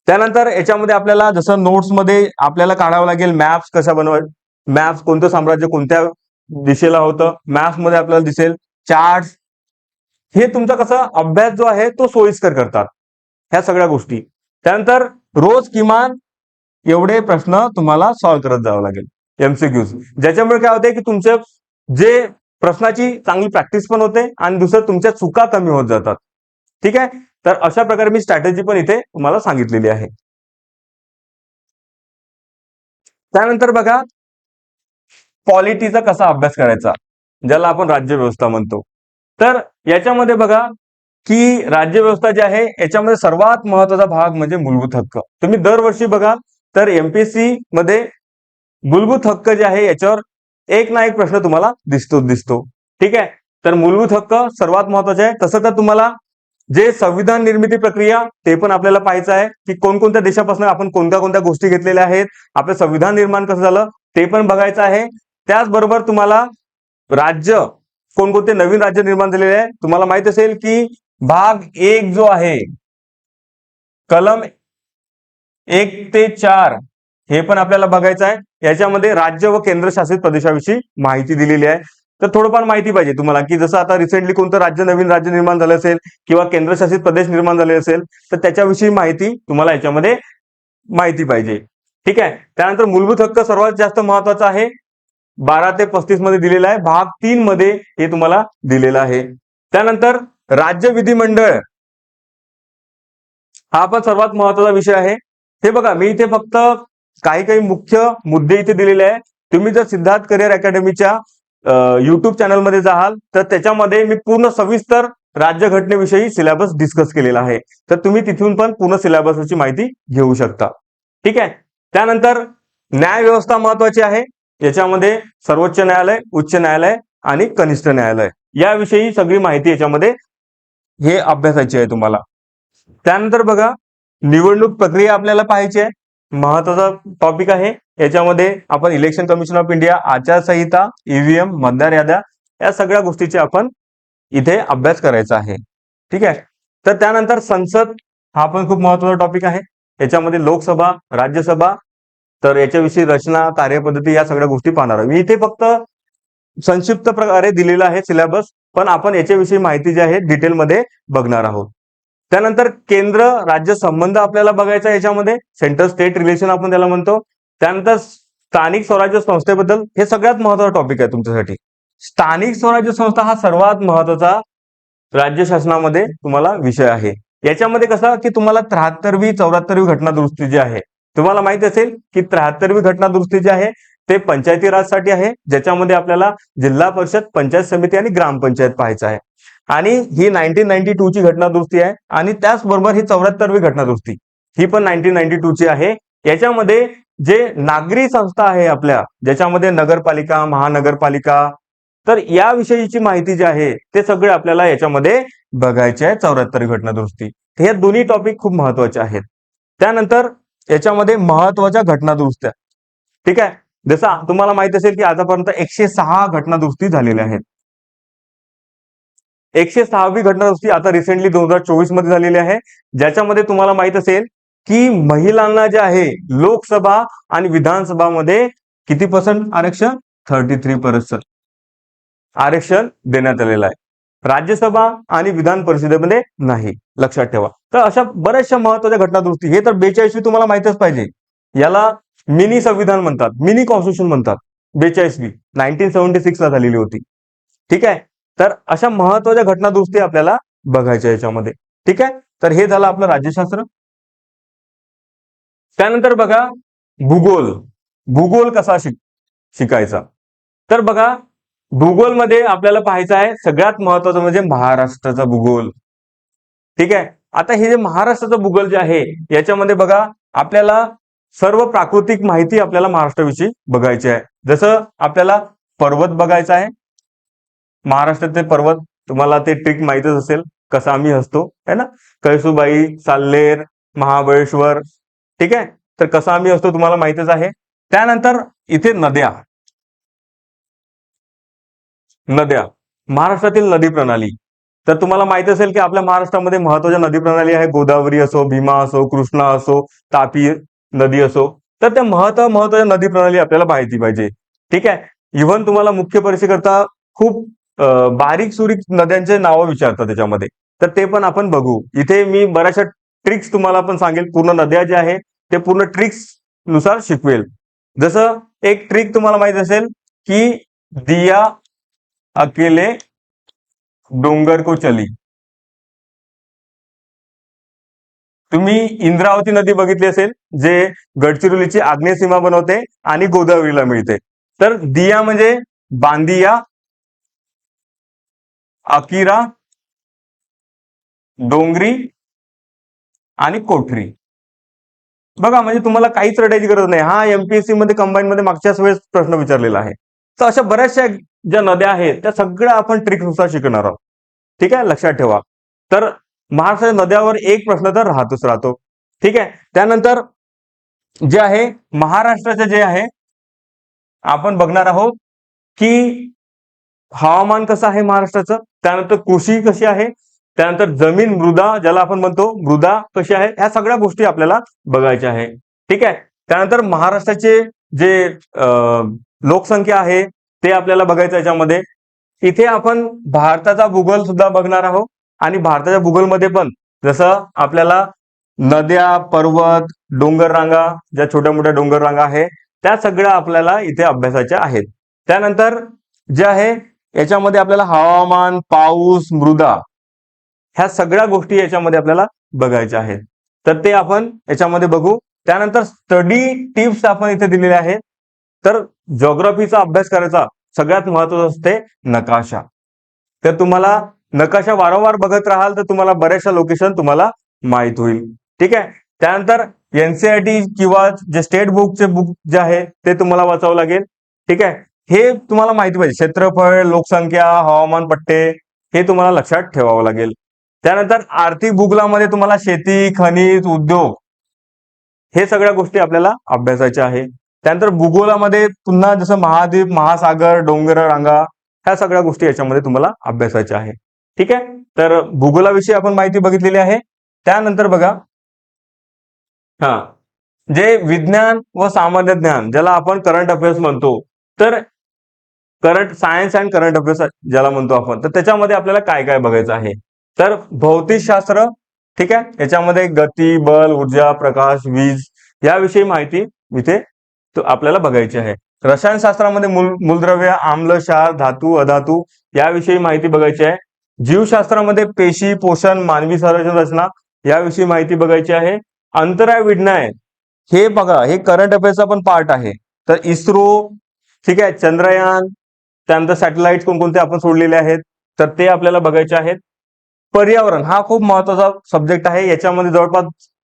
त्यानंतर याच्यामध्ये आपल्याला जसं नोट्स मध्ये आपल्याला काढावं लागेल मॅप्स कशा बनवायचे, मॅप्स कोणतं साम्राज्य कोणत्या दिशेला होतं मॅप्स मध्ये आपल्याला दिसेल, चार्ट, हे तुमचा कसा अभ्यास जो आहे तो सोयीस्कर करतात ह्या सगळ्या गोष्टी. त्यानंतर रोज किमान एवढे प्रश्न तुम्हाला सॉल्व्ह करत जावं लागेल. MCQs, ज्याच्यामुळे काय होते की तुमचे जे प्रश्नाची चांगली प्रॅक्टिस पण होते आणि दुसरं तुमच्या चुका कमी होत जातात. ठीक आहे, तर अशा प्रकारे मी स्ट्रॅटेजी पण इथे तुम्हाला सांगितलेली आहे. त्यानंतर बघा पॉलिटीचा कसा अभ्यास करायचा, ज्याला आपण राज्य व्यवस्था म्हणतो. तर याच्यामध्ये बघा की राज्य व्यवस्था जी आहे याच्यामध्ये सर्वात महत्वाचा भाग म्हणजे मूलभूत हक्क. तुम्ही दरवर्षी बघा तर MPSC मध्ये मूलभूत हक्क जे आहे याच्यावर एक ना एक प्रश्न तुम्हाला दिसतो. ठीक आहे, तर मूलभूत हक्क सर्वात महत्वाचे आहे. तसं तर तुम्हाला जे संविधान निर्मिती प्रक्रिया ते पण आपल्याला पाहायचं आहे की कोणकोणत्या देशापासून आपण कोणत्या कोणत्या गोष्टी घेतलेल्या आहेत, आपलं संविधान निर्माण कसं झालं ते पण बघायचं आहे. त्याचबरोबर तुम्हाला राज्य कोणकोणते नवीन राज्य निर्माण झालेले आहे तुम्हाला माहित असेल की भाग 1 जो आहे कलम 1 ते 4 हे पण आपल्याला बघायचं आहे. याच्यामध्ये राज्य व केंद्रशासित प्रदेशाविषयी माहिती दिलेली आहे. तर थोडंफार माहिती पाहिजे तुम्हाला की जसं आता रिसेंटली कोणतं नवीन राज्य निर्माण झालं असेल किंवा केंद्रशासित प्रदेश निर्माण झाले असेल तर त्याच्याविषयी माहिती तुम्हाला याच्यामध्ये माहिती पाहिजे. ठीक आहे, त्यानंतर मूलभूत हक्क सर्वात जास्त महत्वाचा आहे. 12 ते 35 मध्ये दिलेला आहे. भाग 3 मध्ये हे तुम्हाला दिलेलं आहे. त्यानंतर राज्य विधिमंडळ हा पण सर्वात महत्वाचा विषय आहे. हे बघा मी इथे फक्त काही मुख्य मुद्दे इथे दिलेले आहे. तुम्ही जर सिद्धार्थ करिअर अकॅडमीच्या युट्यूब चॅनलमध्ये जाल तर त्याच्यामध्ये मी पूर्ण सविस्तर राज्यघटनेविषयी सिलेबस डिस्कस केलेला आहे. तर तुम्ही तिथून पण पूर्ण सिलेबसची माहिती घेऊ शकता. ठीक आहे, त्यानंतर न्याय व्यवस्था महत्वाची आहे. याच्यामध्ये सर्वोच्च न्यायालय, उच्च न्यायालय आणि कनिष्ठ न्यायालय याविषयी सगळी माहिती याच्यामध्ये हे अभ्यासाची आहे तुम्हाला. त्यानंतर बघा निवडणूक प्रक्रिया आपल्याला पाहायची आहे, महत्वाचा टॉपिक आहे. याच्यामध्ये आपण इलेक्शन कमिशन ऑफ इंडिया, आचारसंहिता, EVM, मतदार याद्या या सगळ्या गोष्टीचे आपण इथे अभ्यास करायचा आहे. ठीक आहे, तर त्यानंतर संसद हा पण खूप महत्वाचा टॉपिक आहे. याच्यामध्ये लोकसभा, राज्यसभा, तर याच्याविषयी रचना, कार्यपद्धती या सगळ्या गोष्टी पाहणार. मी इथे फक्त संक्षिप्त प्रकारे दिलेला आहे सिलेबस, पण आपण याच्याविषयी माहिती जी आहे डिटेलमध्ये बघणार आहोत. त्यानंतर केंद्र राज्य संबंध आपल्याला बघायचा याच्यामध्ये, सेंट्रल स्टेट रिलेशन आपण त्याला म्हणतो. त्यानंतर स्थानिक स्वराज्य संस्थेबद्दल हे सगळ्यात महत्वाचा टॉपिक आहे तुमच्यासाठी. स्थानिक स्वराज्य संस्था हा सर्वात महत्वाचा राज्य शासनामध्ये तुम्हाला विषय आहे. याच्यामध्ये कसं की तुम्हाला 73वी 74वी घटना दुरुस्ती जी आहे तुम्हाला माहिती असेल की 73वी घटना दुरुस्ती जी आहे ते पंचायती राजसाठी आहे, ज्याच्यामध्ये आपल्याला जिल्हा परिषद, पंचायत समिती आणि ग्रामपंचायत पाहायचं आहे. आणि ही 1992 ची घटना दुरुस्ती आहे आणि त्याचबरोबर ही 74वी घटना दुरुस्ती ही पण 1992 ची आहे. याच्यामध्ये जे नागरी संस्था आहे आपल्या, ज्याच्यामध्ये नगरपालिका, महानगरपालिका, तर याविषयीची माहिती जी आहे ते सगळे आपल्याला याच्यामध्ये बघायचे आहे 74वी घटना दुरुस्ती. हे दोन्ही टॉपिक खूप महत्वाचे आहेत. त्यानंतर याच्यामध्ये महत्वाच्या घटना दुरुस्त्या, ठीक आहे, जसं तुम्हाला माहित असेल की आतापर्यंत 106 घटना दुरुस्ती झालेल्या आहेत. 106वी घटना दुरुस्ती आता रिसेंटली 2024 मध्ये झालेली आहे, ज्याच्यामध्ये तुम्हाला माहित असेल की महिलांना जे आहे लोकसभा आणि विधानसभामध्ये किती % आरक्षण, 33% आरक्षण देण्यात आलेलं आहे. राज्यसभा आणि विधान परिषदेमध्ये नाही, लक्षात ठेवा. तर अशा बऱ्याचशा महत्वाच्या घटना दुरुस्ती, हे तर 42वी तुम्हाला माहितच पाहिजे. याला मिनी संविधान म्हणतात, मिनी कॉन्स्टिट्यूशन म्हणतात. 42वी 1976 ला झालेली होती. ठीक आहे, तर अशा महत्वाच्या घटना दुरुस्ती आपल्याला बघायच्या याच्यामध्ये. ठीक आहे, तर हे झालं आपलं राज्यशास्त्र. त्यानंतर बघा भूगोल. भूगोल कसा शिकायचा, तर बघा भूगोलमध्ये आपल्याला पाहायचं आहे सगळ्यात महत्वाचं म्हणजे महाराष्ट्राचा भूगोल. ठीक आहे, आता हे जे महाराष्ट्राचं भूगोल जे आहे याच्यामध्ये बघा आपल्याला सर्व प्राकृतिक माहिती आपल्याला महाराष्ट्राविषयी बघायची आहे. जसं आपल्याला पर्वत बघायचा आहे, महाराष्ट्राचे पर्वत तुम्हाला ते ट्रिक माहितच असेल, कसा आम्ही हसतो है ना, कळसुबाई, साल्लेर, महाबळेश्वर. ठीक आहे, तर कसा आम्ही हसतो तुम्हाला माहितच आहे. त्यानंतर इथे नद्या, महाराष्ट्रातील नदी प्रणाली, तर तुम्हाला माहित असेल की आपल्या महाराष्ट्रामध्ये महत्वाच्या नदी प्रणाली आहे, गोदावरी असो, भीमा असो, कृष्णा असो, तापी नदी असो. तर त्या महत्वाच्या नदी प्रणाली आपल्याला माहिती पाहिजे. ठीक आहे, इव्हन तुम्हाला मुख्य परीक्षेकरता खूप बारीक सुरीक नद्यांचे नावं विचारतात त्याच्यामध्ये, तर ते पण आपण बघू. इथे मी बऱ्याचशा ट्रिक्स तुम्हाला पण सांगेल, पूर्ण नद्या ज्या आहे ते पूर्ण ट्रिक्स नुसार शिकवेल. जसं एक ट्रिक तुम्हाला माहित असेल की दिया अकेले डोंगर को चली. तुम्ही इंद्रावती नदी बघितली असेल, जे गडचिरोलीची आग्नेय सीमा बनवते आणि गोदावरीला मिळते. तर दिया म्हणजे बांदिया, अकिरा, डोंगरी आणि कोठरी. बघा, म्हणजे तुम्हाला काहीच रटायची गरज नाही. हा एमपीएससी मध्ये कंबाईन मध्ये मागच्याच वेळेस प्रश्न विचारलेला आहे. तर अशा बऱ्याचशा ज्या नद्या आहेत त्या सगळ्या आपण ट्रिकनुसार शिकणार आहोत. ठीक आहे, लक्षात ठेवा. तर महाराष्ट्राच्या नद्यावर एक प्रश्न तर राहतोच राहतो. ठीक आहे. त्यानंतर जे आहे महाराष्ट्राचे जे आहे आपण बघणार आहोत की हवामान कसं आहे महाराष्ट्राचं, त्यानंतर कृषी कशी आहे, त्यानंतर जमीन मृदा ज्याला आपण म्हणतो मृदा कशी आहे, ह्या सगळ्या गोष्टी आपल्याला बघायच्या आहे. ठीक आहे. त्यानंतर महाराष्ट्राचे जे लोकसंख्या आहे ते आपल्याला बघायचं याच्यामध्ये. इथे आपण भारताचा भूगोल सुद्धा बघणार आहोत आणि भारताच्या भूगोलमध्ये पण जसं आपल्याला नद्या, पर्वत, डोंगर रांगा, ज्या छोट्या मोठ्या डोंगर रांगा आहे त्या सगळ्या आपल्याला इथे अभ्यासाच्या आहेत. त्यानंतर जे आहे याच्यामध्ये आपल्याला हवामान, पाऊस, मृदा ह्या सगळ्या गोष्टी याच्यामध्ये आपल्याला बघायच्या आहेत. तर ते आपण याच्यामध्ये बघू. त्यानंतर स्टडी टिप्स आपण इथे दिलेले आहेत. तर जिओग्राफीचा अभ्यास करायचा सगळ्यात महत्वाचं असते नकाशा. तर तुम्हाला नकाशा वारंवार बघत राहाल तर तुम्हाला बऱ्याचशा लोकेशन तुम्हाला माहित होईल. ठीक आहे. त्यानंतर एनसीईआरटी किंवा जे स्टेट बुकचे बुक जे आहे ते तुम्हाला वाचावं लागेल. ठीक आहे. हे तुम्हाला माहिती पाहिजे. क्षेत्रफळ, लोकसंख्या, हवामान पट्टे हे तुम्हाला लक्षात ठेवावं लागेल. त्यानंतर आर्थिक भूगोलामध्ये तुम्हाला शेती, खनिज, उद्योग हे सगळ्या गोष्टी आपल्याला अभ्यासाच्या आहे. त्यानंतर भूगोलामध्ये पुन्हा जसं महाद्वीप, महासागर, डोंगर रांगा ह्या सगळ्या गोष्टी याच्यामध्ये तुम्हाला अभ्यासाच्या आहे. ठीक आहे. तर भूगोलाविषयी आपण माहिती बघितलेली आहे. त्यानंतर बघा, हा जे विज्ञान व सामान्य ज्ञान ज्याला आपण करंट अफेअर्स म्हणतो, तर current science and current affairs ज्याला म्हणतो आपण, तर त्याच्यामध्ये आपल्याला काय काय बघायचं आहे. तर भौतिकशास्त्र, ठीक आहे, याच्यामध्ये गती, बल, ऊर्जा, प्रकाश, वीज याविषयी माहिती इथे आपल्याला बघायची आहे. रसायनशास्त्रामध्ये मूलद्रव्य, आम्ल, क्षार, धातू, अधातू याविषयी माहिती बघायची आहे. जीवशास्त्रामध्ये पेशी, पोषण, मानवी संरचना रचना याविषयी माहिती बघायची आहे. अंतराळ विज्ञान हे बघा, हे करंट अफेअर्सचा पण पार्ट आहे. तर इस्रो, ठीक आहे, चंद्रयान, त्यानंतर सॅटेलाइट कोणकोणते आपण सोडलेले आहेत तर ते आपल्याला बघायचे आहेत. पर्यावरण हा खूप महत्वाचा सब्जेक्ट आहे. याच्यामध्ये जवळपास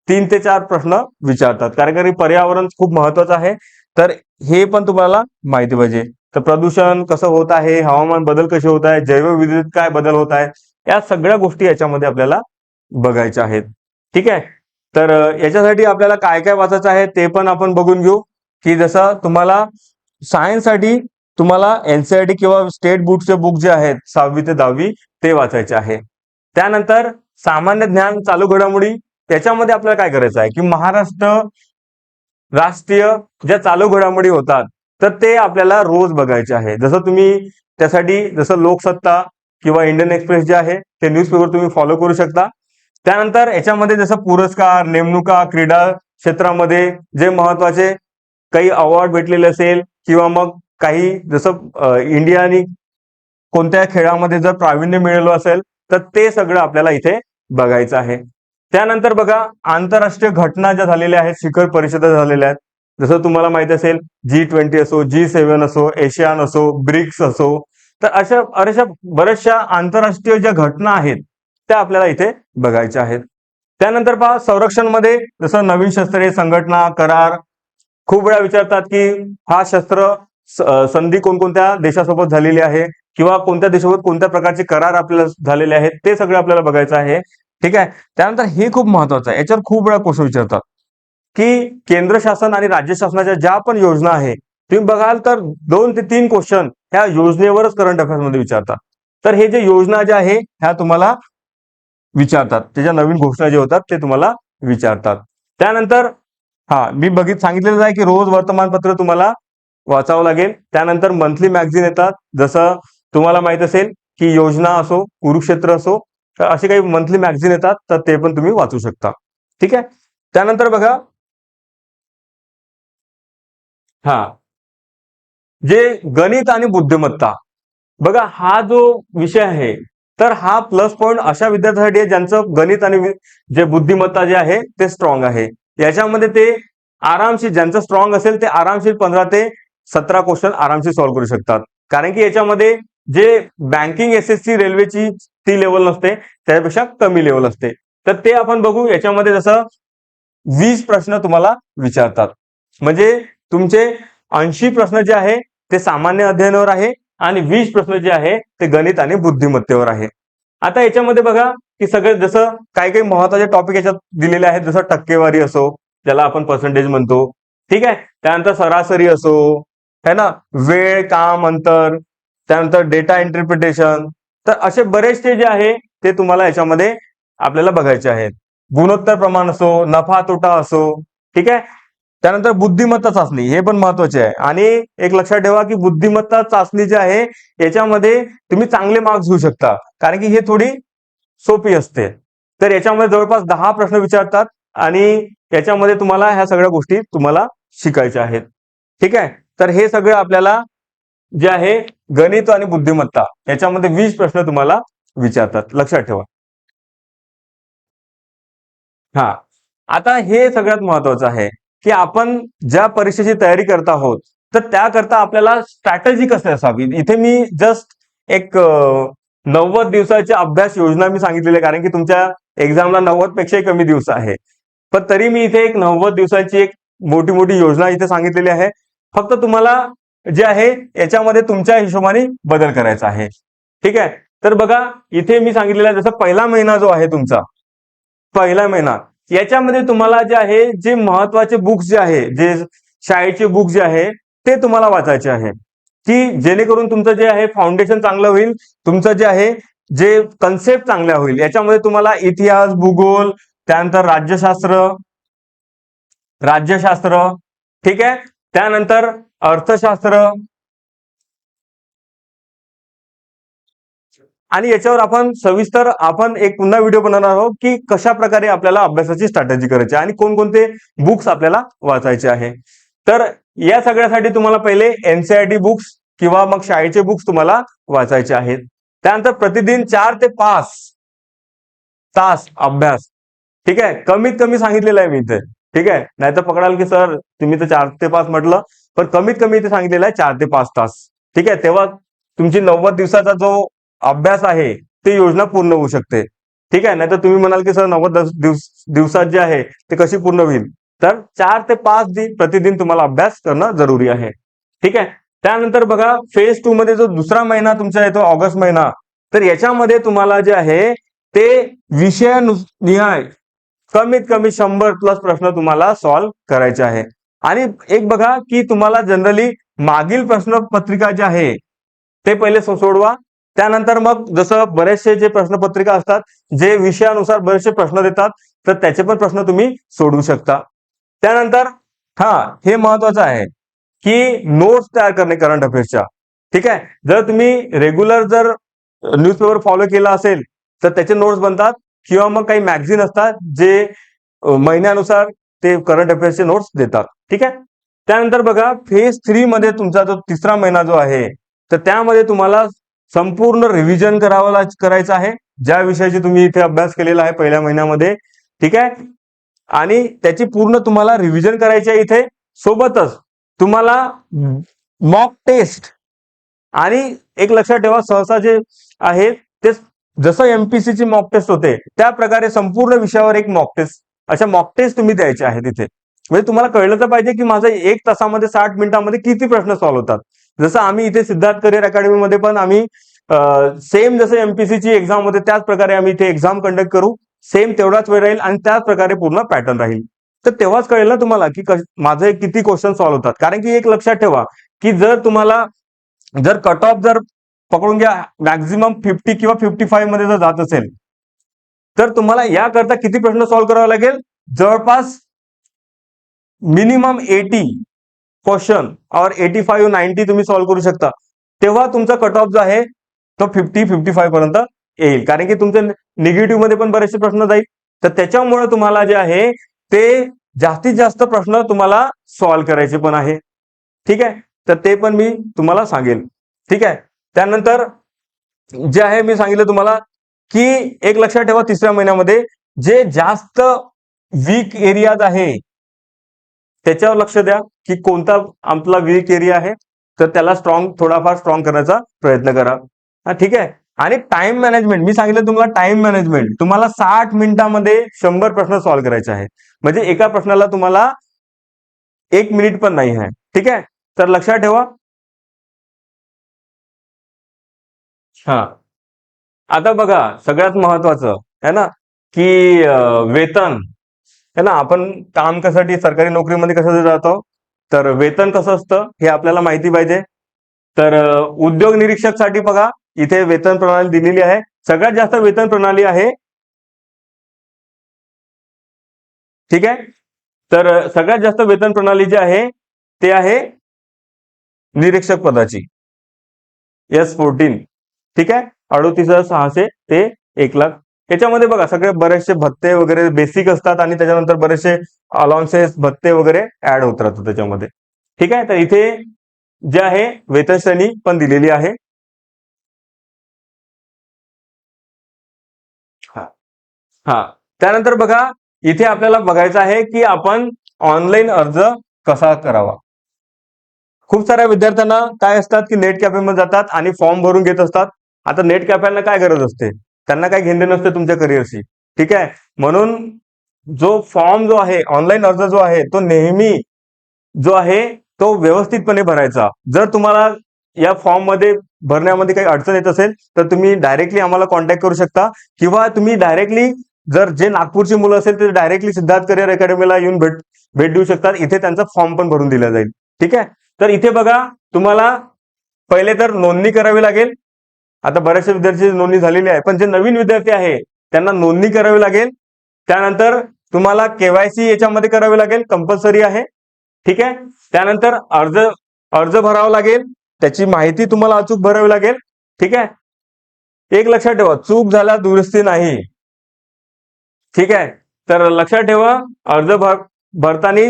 3 ते 4 प्रश्न विचारतात, कारण की पर्यावरण खूप महत्वाचं आहे. तर हे पण तुम्हाला माहिती पाहिजे. तर प्रदूषण कसं होत आहे, हवामान बदल कसे होत आहे, जैवविविधतेत काय बदल होत आहे, या सगळ्या गोष्टी याच्यामध्ये आपल्याला बघायच्या आहेत. ठीक आहे. तर याच्यासाठी आपल्याला काय काय वाचायचं आहे ते पण आपण बघून घेऊ. की जसं तुम्हाला सायन्ससाठी तुम्हाला एनसीईआरटी किंवा स्टेट बोर्डचे बुक जे आहेत 6वी ते 10वी ते वाचायचे आहे. त्यानंतर सामान्य ज्ञान, चालू घडामोडी, त्याच्यामध्ये आपल्याला काय करायचं आहे की महाराष्ट्र राष्ट्रीय ज्या चालू घडामोडी होतात तर ते आपल्याला रोज बघायचे आहे. जसं तुम्ही त्यासाठी जसं लोकसत्ता किंवा इंडियन एक्सप्रेस जे आहे ते न्यूजपेपर तुम्ही फॉलो करू शकता. त्यानंतर याच्यामध्ये जसं पुरस्कार, नेमणुका, क्रीडा क्षेत्रामध्ये जे महत्वाचे काही अवॉर्ड भेटलेले असेल किंवा मग काही जसं इंडियाने कोणत्या खेळामध्ये जर प्रावीण्य मिळवलं असेल तर ते सगळं आपल्याला इथे बघायचं आहे. त्यानंतर बघा, आंतरराष्ट्रीय घटना ज्या झालेल्या आहेत, शिखर परिषदा झालेल्या आहेत, जसं तुम्हाला माहिती असेल G20 असो, G7 असो, एशियान असो, ब्रिक्स असो, तर अशा बऱ्याचशा आंतरराष्ट्रीय ज्या घटना आहेत त्या आपल्याला इथे बघायच्या आहेत. त्यानंतर पहा, संरक्षणमध्ये जसं नवीन शस्त्रे, संघटना, करार खूप वेळा विचारतात की हा शस्त्र संधी कोणकोणत्या देशासोबत झालेली आहे किंवा कोणत्या देशासोबत कोणत्या प्रकारचे करार आपल्याला झालेले आहेत ते सगळं आपल्याला बघायचं आहे. ठीक आहे. त्यानंतर हे खूप महत्वाचं आहे, याच्यावर खूप वेळा क्वेश्चन विचारतात की केंद्र शासन आणि राज्य शासनाच्या ज्या पण योजना आहे तुम्ही बघाल तर 2 ते 3 क्वेश्चन ह्या योजनेवरच करंट अफेअर्स मध्ये विचारतात. तर हे जे योजना ज्या आहे ह्या तुम्हाला विचारतात, त्याच्या नवीन घोषणा जे होतात ते तुम्हाला विचारतात. त्यानंतर मी सांगितलेलं आहे की रोज वर्तमानपत्र तुम्हाला वाचावं लागेल. त्यानंतर मंथली मॅगझिन येतात, जसं तुम्हाला माहित असेल की योजना असो, कुरुक्षेत्र असो, तर असे काही मंथली मॅगझिन येतात तर ते पण तुम्ही वाचू शकता. ठीक आहे. त्यानंतर बघा, जे गणित आणि बुद्धिमत्ता, बघा हा जो विषय आहे, तर हा प्लस पॉइंट अशा विद्यार्थ्यांसाठी आहे ज्यांचं गणित आणि जे बुद्धिमत्ता जे आहे ते स्ट्रॉंग आहे. याच्यामध्ये ते आरामशीर, ज्यांचं स्ट्रॉंग असेल ते आरामशीर 15 ते 17 क्वेश्चन आरामशीर सॉल्व्ह करू शकतात. कारण की याच्यामध्ये जे बँकिंग एसएससी रेल्वेची ती लेवल नसते, त्यापेक्षा कमी लेवल असते. तर ते आपण बघू. याच्यामध्ये जसं 20 प्रश्न तुम्हाला विचारतात, म्हणजे तुमचे 80 प्रश्न जे आहे ते सामान्य अध्ययनावर आहे आणि 20 प्रश्न जे आहे ते गणित आणि बुद्धिमत्तेवर आहे. आता याच्यामध्ये बघा की सगळे जसं काही काही महत्वाचे टॉपिक याच्यात दिलेले आहेत, जसं टक्केवारी असो, ज्याला आपण पर्सेंटेज म्हणतो, ठीक आहे. त्यानंतर सरासरी असो, है ना, वेळ, काम, अंतर, त्यानंतर डेटा इंटरप्रिटेशन. तर असे बरेचसे जे आहे ते तुम्हाला याच्यामध्ये आपल्याला बघायचे आहेत. गुणोत्तर प्रमाण असो, नफा तोटा असो, ठीक आहे. त्यानंतर बुद्धिमत्ता चाचणी, हे पण महत्वाचे आहे. आणि एक लक्षात ठेवा की बुद्धिमत्ता चाचणी जी आहे याच्यामध्ये तुम्ही चांगले मार्क्स घेऊ शकता, कारण की हे थोडी सोपी असते. तर याच्यामध्ये जवळपास 10 प्रश्न विचारतात आणि याच्यामध्ये तुम्हाला ह्या सगळ्या गोष्टी तुम्हाला शिकायच्या आहेत. ठीक आहे. तर हे सगळं आपल्याला जे आहे गणित आणि बुद्धिमत्ता याच्यामध्ये 20 प्रश्न तुम्हाला विचारतात, लक्षात ठेवा. हा, आता हे सगळ्यात महत्वाचं आहे की आपण ज्या परीक्षेची तयारी करत आहोत, तर त्याकरता आपल्याला स्ट्रॅटेजी कशी असावी. इथे मी जस्ट एक 90 दिवसाची अभ्यास योजना मी सांगितलेली आहे, कारण की तुमच्या एक्झामला 90 पेक्षाही कमी दिवस आहे. पण तरी मी इथे एक 90 दिवसाची एक मोठी मोठी योजना इथे सांगितलेली आहे. फक्त तुम्हाला जे आहे याच्यामध्ये तुमच्या हिशोबाने बदल करायचा आहे. ठीक आहे. तर बघा इथे मी सांगितलेलं आहे, जसं पहिला महिना जो आहे तुमचा, पहिला महिना याच्यामध्ये तुम्हाला जे आहे जे महत्वाचे बुक्स जे आहे, जे शाळेचे बुक जे आहे ते तुम्हाला वाचायचे आहे, की जेणेकरून तुमचं जे आहे फाउंडेशन चांगलं होईल, तुमचं जे आहे जे कन्सेप्ट चांगल्या होईल. याच्यामध्ये तुम्हाला इतिहास, भूगोल, त्यानंतर राज्यशास्त्र, ठीक आहे, त्यानंतर अर्थशास्त्र, आणि याच्यावर आपण सविस्तर आपण एक पुन्हा व्हिडिओ बनवणार आहोत की कशा प्रकारे आपल्याला अभ्यासाची स्ट्रॅटेजी करायची आणि कोणकोणते बुक्स आपल्याला वाचायचे आहे. तर या सगळ्यासाठी तुम्हाला पहिले एनसीईआरटी बुक्स किंवा मग शाळेचे बुक्स तुम्हाला वाचायचे आहेत. त्यानंतर प्रतिदिन 4 ते 5 तास अभ्यास, ठीक आहे, कमीत कमी सांगितलेलं आहे मी इथे. ठीक आहे, नाही तर पकडाल की सर तुम्ही तर 4 ते 5 म्हटलं, पण कमीत कमी इथे सांगितलेलं आहे 4 ते 5 तास. ठीक आहे, तेव्हा तुमची 90 दिवसाचा जो अभ्यास आहे ते योजना पूर्ण होऊ शकते. ठीक आहे, नाही तर तुम्ही म्हणाल की सर 90 दिवसात जे आहे ते कशी पूर्ण होईल. तर 4 ते 5 प्रतिदिन तुम्हाला अभ्यास करणं जरुरी आहे. ठीक आहे. त्यानंतर बघा फेज 2 मध्ये जो दुसरा महिना तुमचा येतो, ऑगस्ट महिना, तर याच्यामध्ये तुम्हाला जे आहे ते विषयनिहाय कमीत कमी 100 प्लस प्रश्न तुम्हाला सॉल्व्ह करायचे आहे. आणि एक बघा की तुम्हाला जनरली मागील प्रश्नपत्रिका जे आहे ते पहिले सोडवा. त्यानंतर मग जसं बरेचसे जे प्रश्नपत्रिका असतात, जे विषयानुसार बरेचसे प्रश्न देतात, तर त्याचे पण प्रश्न तुम्ही सोडवू शकता. त्यानंतर हे महत्वाचं आहे की नोट्स तयार करणे करंट अफेअर्सच्या. ठीक आहे, जर तुम्ही रेग्युलर जर न्यूजपेपर फॉलो केला असेल तर त्याचे नोट्स बनतात, किंवा मग काही मॅगझिन असतात जे महिन्यानुसार ते करंट अफेअर्सचे नोट्स देतात. ठीक आहे. त्यानंतर बघा फेज 3 मध्ये तुमचा जो तिसरा महिना जो आहे, तर त्यामध्ये तुम्हाला संपूर्ण रिव्हिजन करायचं आहे, ज्या विषयाची तुम्ही इथे अभ्यास केलेला आहे पहिल्या महिन्यामध्ये. ठीक आहे, आणि त्याची पूर्ण तुम्हाला रिव्हिजन करायची आहे इथे. सोबतच तुम्हाला मॉक टेस्ट, आणि एक लक्षात ठेवा सहसा जे आहे ते जसं एमपीसीची मॉक टेस्ट होते त्या प्रकारे संपूर्ण विषयावर एक मॉक टेस्ट, अशा मॉक टेस्ट तुम्ही द्यायचे आहेत इथे. म्हणजे तुम्हाला कळलं तर पाहिजे की माझं 1 तासामध्ये 60 मिनिटांमध्ये किती प्रश्न सॉल्व्ह होतात. जसं आम्ही इथे सिद्धार्थ करिअर अकॅडमीमध्ये पण आम्ही सेम जसं एमपीसीची एक्झाम होते त्याच प्रकारे आम्ही इथे एक्झाम कंडक्ट करू. सेम तेवढाच वेळ राहील आणि त्याच प्रकारे पूर्ण पॅटर्न राहील. तर तेव्हाच कळेल ना तुम्हाला की माझे किती क्वेश्चन सॉल्व्ह होतात. कारण की एक लक्षात ठेवा की जर कट ऑफ जर पकडून घ्या मॅक्झिमम 50 किंवा 55 मध्ये जर जात असेल, तर तुम्हाला याकरता किती प्रश्न सॉल्व्ह करावे लागेल, जवळपास मिनिमम 80 क्वेश्चन और 85-90 तुम्ही सॉल्व्ह करू शकता. तेव्हा तुमचा कट ऑफ जो आहे तो 50-55 पर्यंत येईल. कारण की तुमचे निगेटिव्ह मध्ये पण बरेचसे प्रश्न जाईल. तर त्याच्यामुळे तुम्हाला जे आहे ते जास्तीत जास्त प्रश्न तुम्हाला सॉल्व्ह करायचे पण आहे. ठीक आहे. तर ते पण मी तुम्हाला सांगेल. ठीक आहे. त्यानंतर जे आहे मी सांगितलं तुम्हाला की एक लक्षात ठेवा, तिसऱ्या महिन्यामध्ये जे जास्त वीक एरियाज आहे त्याच्यावर लक्ष द्या की कोणता आपला वीक एरिया आहे, तर त्याला थोडाफार स्ट्रॉंग करण्याचा प्रयत्न करा. ठीक आहे. आणि टाइम मॅनेजमेंट मी सांगितलं तुम्हाला, टाइम मॅनेजमेंट तुम्हाला 60 मिनिटांमध्ये 100 प्रश्न सॉल्व्ह करायचे आहे. म्हणजे एका प्रश्नाला तुम्हाला 1 मिनिट पण नाही आहे. ठीक आहे. तर लक्षात ठेवा. हा, आता बघा सगळ्यात महत्वाचं आहे ना की वेतन आहे ना. आपण काम कशासाठी सरकारी नोकरीमध्ये कशासाठी जातो, तर वेतन कसं असतं हे आपल्याला माहिती पाहिजे. तर उद्योग निरीक्षकसाठी बघा इथे वेतन प्रणाली दिलेली आहे. सगळ्यात जास्त वेतन प्रणाली आहे. ठीक आहे. तर सगळ्यात जास्त वेतन प्रणाली जी आहे ते आहे निरीक्षक पदाची S14. ठीक आहे. 38,600 ते 1,00,000. याच्यामध्ये बघा सगळे बरेचसे भत्ते वगैरे बेसिक असतात आणि त्याच्यानंतर बरेचसे अलाउन्सेस भत्ते वगैरे ऍड होत राहतात त्याच्यामध्ये. ठीक आहे. तर इथे जे आहे वेतन श्रेणी पण दिलेली आहे. हा, त्यानंतर बघा इथे आपल्याला बघायचं आहे की आपण ऑनलाईन अर्ज कसा करावा. खूप साऱ्या विद्यार्थ्यांना काय असतात की नेट कॅफेमध्ये जातात आणि फॉर्म भरून घेत असतात. आता नेट कॅफेला काय गरज असते, त्यांना काय घेणं नसते तुमच्या करिअरशी. ठीक आहे. म्हणून जो फॉर्म जो आहे, ऑनलाईन अर्ज जो आहे तो नेहमी जो आहे तो व्यवस्थितपणे भरायचा. जर तुम्हाला या फॉर्म मध्ये भरण्यामध्ये काही अडचण येत असेल तर तुम्ही डायरेक्टली आम्हाला कॉन्टॅक्ट करू शकता, किंवा तुम्ही डायरेक्टली जर जे नागपूरची मुलं असेल ते डायरेक्टली सिद्धार्थ करिअर अकॅडमीला येऊन भेट देऊ शकतात. इथे त्यांचा फॉर्म पण भरून दिला जाईल. ठीक आहे. तर इथे बघा तुम्हाला पहिले तर नोंदणी करावी लागेल. आता बऱ्याचशा विद्यार्थ्यांची नोंदणी झालेली आहे, पण जे नवीन विद्यार्थी आहे त्यांना नोंदणी करावी लागेल. त्यानंतर तुम्हाला केवायसी याच्यामध्ये करावी लागेल, कंपल्सरी आहे. ठीक आहे. त्यानंतर अर्ज भरावा लागेल, त्याची माहिती तुम्हाला अचूक भरावी लागेल. ठीक आहे. एक लक्षात ठेवा, चूक झाला दुरुस्ती नाही. ठीक आहे. तर लक्षात ठेवा, भरताना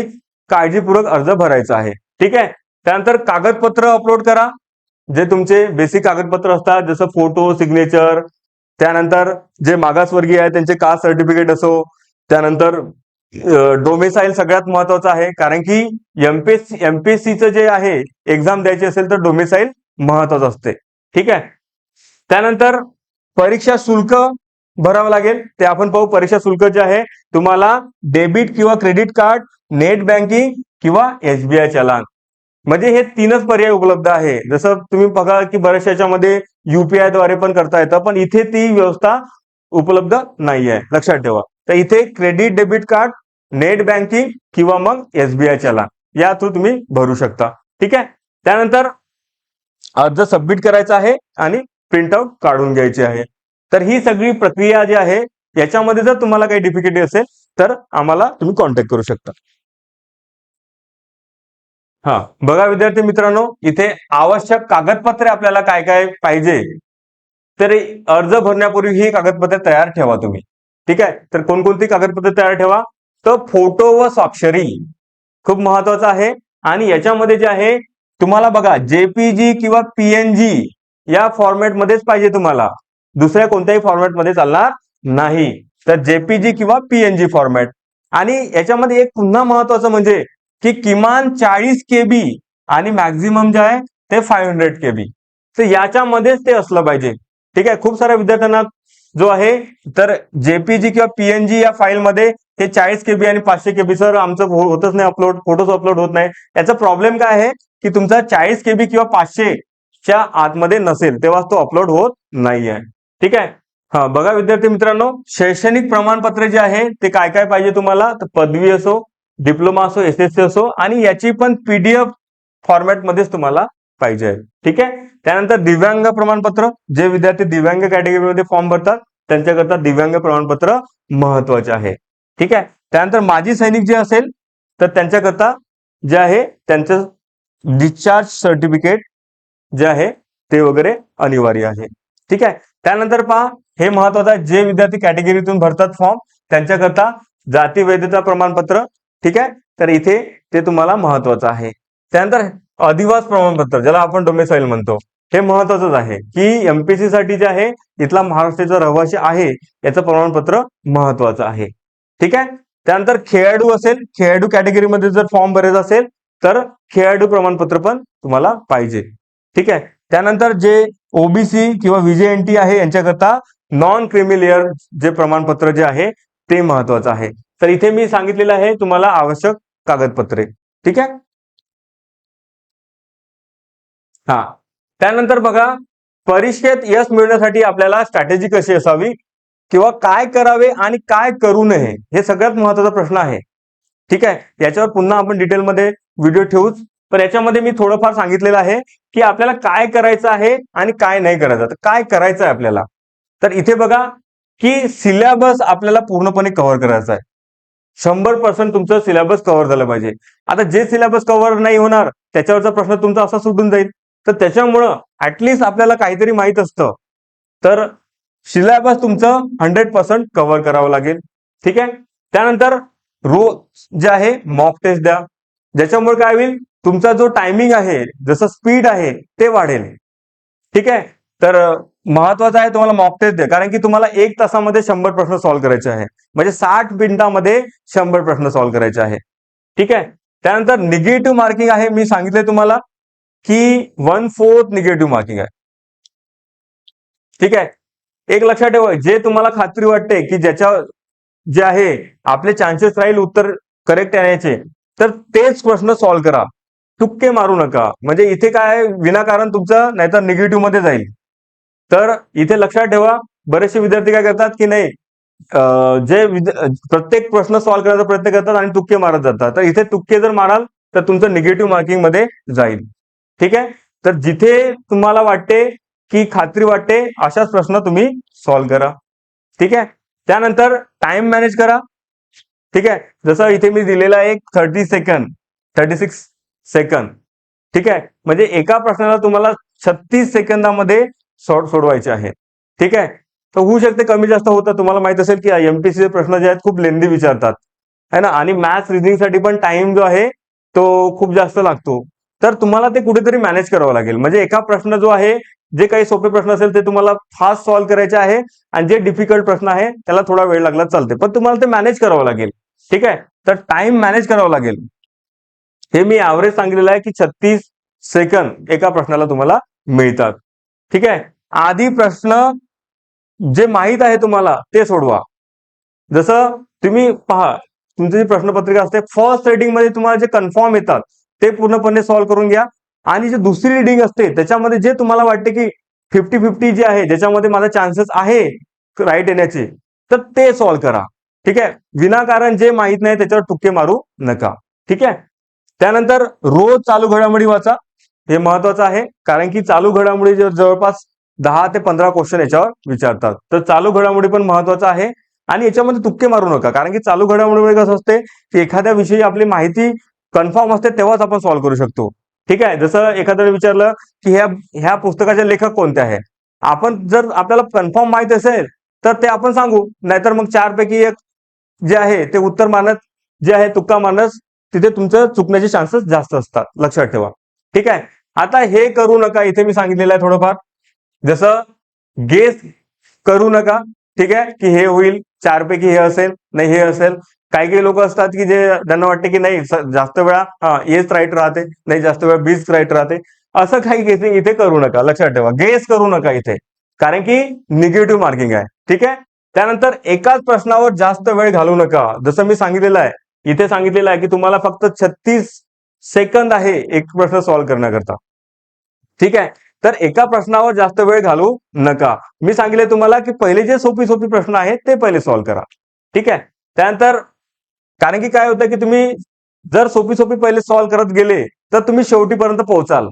काळजीपूर्वक अर्ज भरायचा आहे. ठीक आहे. त्यानंतर कागदपत्र अपलोड करा, जे तुमचे बेसिक कागदपत्र असतात, जसं फोटो, सिग्नेचर. त्यानंतर जे मागासवर्गीय आहे त्यांचे कास्ट सर्टिफिकेट असो. त्यानंतर डोमेसाईल सगळ्यात महत्वाचं आहे, कारण की एमपीएससीचं जे आहे एक्झाम द्यायची असेल तर डोमेसाईल महत्वाचं असते. ठीक आहे. त्यानंतर परीक्षा शुल्क भरावं लागेल, ते आपण पाहू. परीक्षा शुल्क जे आहे तुम्हाला डेबिट किंवा क्रेडिट कार्ड, नेट बँकिंग किंवा SBI चलान, म्हणजे हे 3च पर्याय उपलब्ध आहे. जसं तुम्ही बघा की बऱ्याचशा याच्यामध्ये UPI द्वारे पण करता येतं, पण इथे ती व्यवस्था उपलब्ध नाही आहे. लक्षात ठेवा. तर इथे credit debit card, net banking किंवा मग SBI चलान या थ्रू तुम्ही भरू शकता. ठीक आहे. त्यानंतर अर्ज सबमिट करायचा आहे आणि प्रिंटआउट काढून घ्यायची आहे. तर ही सगळी प्रक्रिया जी आहे याच्यामध्ये जर तुम्हाला काही डिफिकल्टी असेल तर आम्हाला तुम्ही कॉन्टॅक्ट करू शकता. हा, बघा विद्यार्थी मित्रांनो, इथे आवश्यक कागदपत्रे आपल्याला काय काय पाहिजे, तर अर्ज भरण्यापूर्वी ही कागदपत्रे तयार ठेवा तुम्ही. ठीक आहे. तर कोणकोणती कागदपत्रे तयार ठेवा, तर फोटो व स्वाक्षरी खूप महत्वाचं आहे. आणि याच्यामध्ये जे आहे तुम्हाला बघा JPG किंवा PNG या फॉर्मॅटमध्येच पाहिजे तुम्हाला, दुसऱ्या कोणत्याही फॉर्मॅटमध्ये चालणार नाही. तर JPG किंवा PNG फॉर्मॅट. आणि याच्यामध्ये एक पुन्हा महत्वाचं म्हणजे की किमान 40 KB आणि मॅक्झिमम जे आहे ते 500 KB. तर याच्यामध्येच ते असलं पाहिजे. ठीक आहे. खूप साऱ्या विद्यार्थ्यांना जो आहे तर JPG किंवा PNG या फाईलमध्ये हे 40 KB आणि 500 KB सर आमचं होतच नाही अपलोड, फोटोज अपलोड होत नाही. याचा प्रॉब्लेम काय आहे की तुमचा 40 KB किंवा 500 च्या आतमध्ये नसेल तेव्हा तो अपलोड होत नाही आहे. ठीक आहे. हा, बघा विद्यार्थी मित्रांनो, शैक्षणिक प्रमाणपत्र जे आहे ते काय काय पाहिजे तुम्हाला, तर पदवी असो, डिप्लोमा असो, SSC असो, आणि याची पण PDF फॉर्मॅटमध्येच तुम्हाला पाहिजे. ठीक आहे. त्यानंतर दिव्यांग प्रमाणपत्र, जे विद्यार्थी दिव्यांग कॅटेगरीमध्ये फॉर्म भरतात त्यांच्याकरता दिव्यांग प्रमाणपत्र महत्वाचे आहे. ठीक आहे. त्यानंतर माजी सैनिक जे असेल तर त्यांच्याकरता जे आहे त्यांचं डिस्चार्ज सर्टिफिकेट जे आहे ते वगैरे अनिवार्य आहे. ठीक आहे. त्यानंतर पहा, हे महत्वाचं आहे, जे विद्यार्थी कॅटेगरीतून भरतात फॉर्म त्यांच्याकरता जाती वैधता प्रमाणपत्र. ठीक आहे. तर इथे ते तुम्हाला महत्वाचं आहे. त्यानंतर अधिवास प्रमाणपत्र, ज्याला आपण डोमेसाईल म्हणतो, हे महत्वाचंच आहे की एमपीसी साठी जे आहे इथला महाराष्ट्राचा रहिवासी आहे याचं प्रमाणपत्र महत्वाचं आहे. ठीक आहे. त्यानंतर खेळाडू असेल, खेळाडू कॅटेगरीमध्ये जर फॉर्म भरायचा असेल तर खेळाडू प्रमाणपत्र पण तुम्हाला पाहिजे. ठीक आहे. त्यानंतर जे ओबीसी किंवा व्हीजेएनटी आहे यांच्याकरता नॉन क्रिमिलेअर जे प्रमाणपत्र जे आहे ते महत्वाचं आहे. तर इथे मी सांगितलेलं आहे तुम्हाला आवश्यक कागदपत्रे. ठीक आहे. हा, त्यानंतर बघा, परीक्षेत यश मिळवण्यासाठी आपल्याला स्ट्रॅटेजी कशी असावी किंवा काय करावे आणि काय करू नये, हे सगळ्यात महत्वाचा प्रश्न आहे. ठीक आहे. याच्यावर पुन्हा आपण डिटेलमध्ये व्हिडिओ ठेवूच, पण याच्यामध्ये मी थोडंफार सांगितलेलं आहे की आपल्याला काय करायचं आहे आणि काय नाही करायचं. तर काय करायचं आहे आपल्याला, तर इथे बघा की सिलेबस आपल्याला पूर्णपणे कव्हर करायचा आहे. 100% तुमचं सिलेबस कव्हर झालं पाहिजे. आता जे सिलेबस कव्हर नाही होणार त्याच्यावरचा प्रश्न तुमचा असा सुटून जाईल. तर त्याच्यामुळं ऍटलिस्ट आपल्याला काहीतरी माहित असतं, तर सिलेबस तुमचं 100% कव्हर करावं लागेल. ठीक आहे. त्यानंतर रोज जे आहे मॉक टेस्ट द्या, ज्याच्यामुळे काय होईल, तुमचा जो टायमिंग आहे, जसं स्पीड आहे ते वाढेल. ठीक आहे. तर महत्वाचं आहे तुम्हाला मॉक टेस्ट द्या, कारण की तुम्हाला 1 तासामध्ये 100 प्रश्न सॉल्व्ह करायचे आहे, म्हणजे 60 मिनिटांमध्ये 100 प्रश्न सॉल्व्ह करायचे आहे. ठीक आहे. त्यानंतर निगेटिव्ह मार्किंग आहे, मी सांगितलंय तुम्हाला की 1/4 निगेटिव्ह मार्किंग आहे. ठीक आहे. एक लक्षात ठेवा, जे तुम्हाला खात्री वाटते की ज्याच्या जे आहे आपले चान्सेस राहील उत्तर करेक्ट येण्याचे, तर तेच प्रश्न सॉल्व्ह करा, तुक्के मारू नका. म्हणजे इथे काय विनाकारण तुमचं नाहीतर निगेटिव्ह मध्ये जाईल. तर इथे लक्षात ठेवा, बरेचसे विद्यार्थी काय करतात की नाही, प्रत्येक प्रश्न सॉल्व्ह करायचा प्रयत्न करतात आणि तुक्के मारत जातात. तर इथे तुक्के जर माराल तर तुमचं निगेटिव्ह मार्किंग मध्ये जाईल. ठीक आहे. तर जिथे तुम्हाला वाटते की खात्री वाटते अशाच प्रश्न तुम्ही सॉल्व्ह करा. ठीक आहे. त्यानंतर टाइम मॅनेज करा. ठीक आहे. जसं इथे मी दिलेला आहे 36 सेकंद. ठीक आहे. म्हणजे एका प्रश्नाला तुम्हाला 36 सेकंदामध्ये सोडवायचे आहे. ठीक आहे. तर होऊ शकते कमी जास्त होतं. तुम्हाला माहित असेल की एमपीसीचे प्रश्न जे आहेत खूप लेंदी विचारतात है ना, आणि मॅथ्स रिझनिंग साठी पण टाइम जो आहे तो खूप जास्त लागतो. तर तुम्हाला ते कुठेतरी मॅनेज करावं लागेल. म्हणजे एका प्रश्न जो आहे, जे काही सोपे प्रश्न असेल ते तुम्हाला फास्ट सॉल्व्ह करायचे आहे आणि जे डिफिकल्ट प्रश्न आहे त्याला थोडा वेळ लागला चालते, पण तुम्हाला ते मॅनेज करावं लागेल. ठीक आहे. तर टाइम मॅनेज करावं लागेल. हे मी ॲव्हरेज सांगितलेलं आहे की 36 सेकंद एका प्रश्नाला तुम्हाला मिळतात. ठीक आहे. आधी प्रश्न जे माहित आहे तुम्हाला ते सोडवा. जसं तुम्ही पहा, तुमची जी प्रश्नपत्रिका असते फर्स्ट रीडिंग मध्ये तुम्हाला जे कन्फर्म येतात ते पूर्णपणे सॉल्व्ह करून घ्या, आणि जे दुसरी रीडिंग असते त्याच्यामध्ये जे तुम्हाला वाटते की 50-50 जे आहे, ज्याच्यामध्ये माझा चान्सेस आहे राईट येण्याचे, तर ते सॉल्व्ह करा. ठीक आहे. विनाकारण जे माहित नाही त्याच्यावर तुक्के मारू नका. ठीक आहे. त्यानंतर रोज चालू घडामोडी वाचा, हे महत्वाचं आहे, कारण की चालू घडामोडी जवळपास 10 ते 15 क्वेश्चन याच्यावर विचारतात. तर चालू घडामोडी पण महत्वाचं आहे आणि याच्यामध्ये तुक्के मारू नका, कारण की चालू घडामोडीमध्ये कसं असते की एखाद्या विषयी आपली माहिती कन्फर्म असते तेव्हाच आपण सॉल्व्ह करू शकतो. ठीक आहे. जसं एखाद्याने विचारलं की ह्या पुस्तकाचे लेखक कोणते आहे, आपण जर आपल्याला कन्फर्म माहित असेल तर ते आपण सांगू, नाहीतर मग 4 पैकी 1 जे आहे ते उत्तर मानत जे आहे तुक्का मानस, तिथे तुमचं चुकण्याचे चान्सेस जास्त असतात. लक्षात ठेवा. ठीक आहे. आता हे करू नका, इथे मी सांगितलेलं आहे थोडंफार, जसं गेस करू नका. ठीक आहे, की हे होईल 4 पैकी हे असेल, नाही हे असेल. काही काही लोक असतात की जे त्यांना वाटते की नाही जास्त वेळा एच राईट राहते, नाही जास्त वेळा बीच राईट राहते. असं काही गेसिंग इथे करू नका. लक्षात ठेवा, गेस करू नका इथे, कारण की निगेटिव्ह मार्किंग आहे. ठीक आहे. त्यानंतर एकाच प्रश्नावर जास्त वेळ घालू नका. जसं मी सांगितलेलं आहे, इथे सांगितलेलं आहे की तुम्हाला फक्त 36 सेकंद आहे एक प्रश्न सॉल्व्ह करण्याकरता. ठीक आहे. तर एका प्रश्नावर जास्त वेळ घालू नका. मी सांगितले तुम्हाला की पहिले जे सोपी प्रश्न आहेत ते पहिले सॉल्व्ह करा. ठीक आहे. त्यानंतर कारण की काय होतं की तुम्ही जर सोपी पहिले सॉल्व्ह करत गेले तर तुम्ही शेवटीपर्यंत पोहोचाल,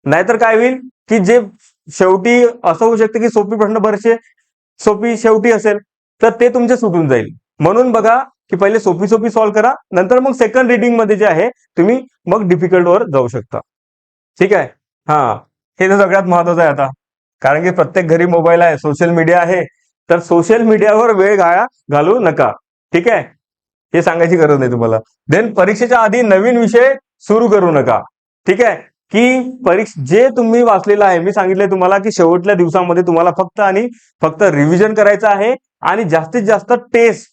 नाहीतर काय होईल की जे शेवटी असं होऊ शकते की सोपी प्रश्न बरेचसे सोपी शेवटी असेल तर ते तुमचे सुटून जाईल. म्हणून बघा की पहिले सोपी सॉल्व्ह करा, नंतर मग सेकंड रिडिंग मध्ये जे आहे तुम्ही मग डिफिकल्ट वर जाऊ शकता. ठीक आहे. हा, हे तर सगळ्यात महत्वाचं आहे आता, कारण की प्रत्येक घरी मोबाईल आहे, सोशल मीडिया आहे, तर सोशल मीडियावर वेळ घालू नका. ठीक आहे. हे सांगायची गरज नाही तुम्हाला. देन परीक्षेच्या आधी नवीन विषय सुरू करू नका. ठीक आहे. की जे तुम्ही वाचलेलं आहे, मी सांगितलंय तुम्हाला की शेवटच्या दिवसामध्ये तुम्हाला फक्त आणि फक्त रिव्हिजन करायचं आहे आणि जास्तीत जास्त टेस्ट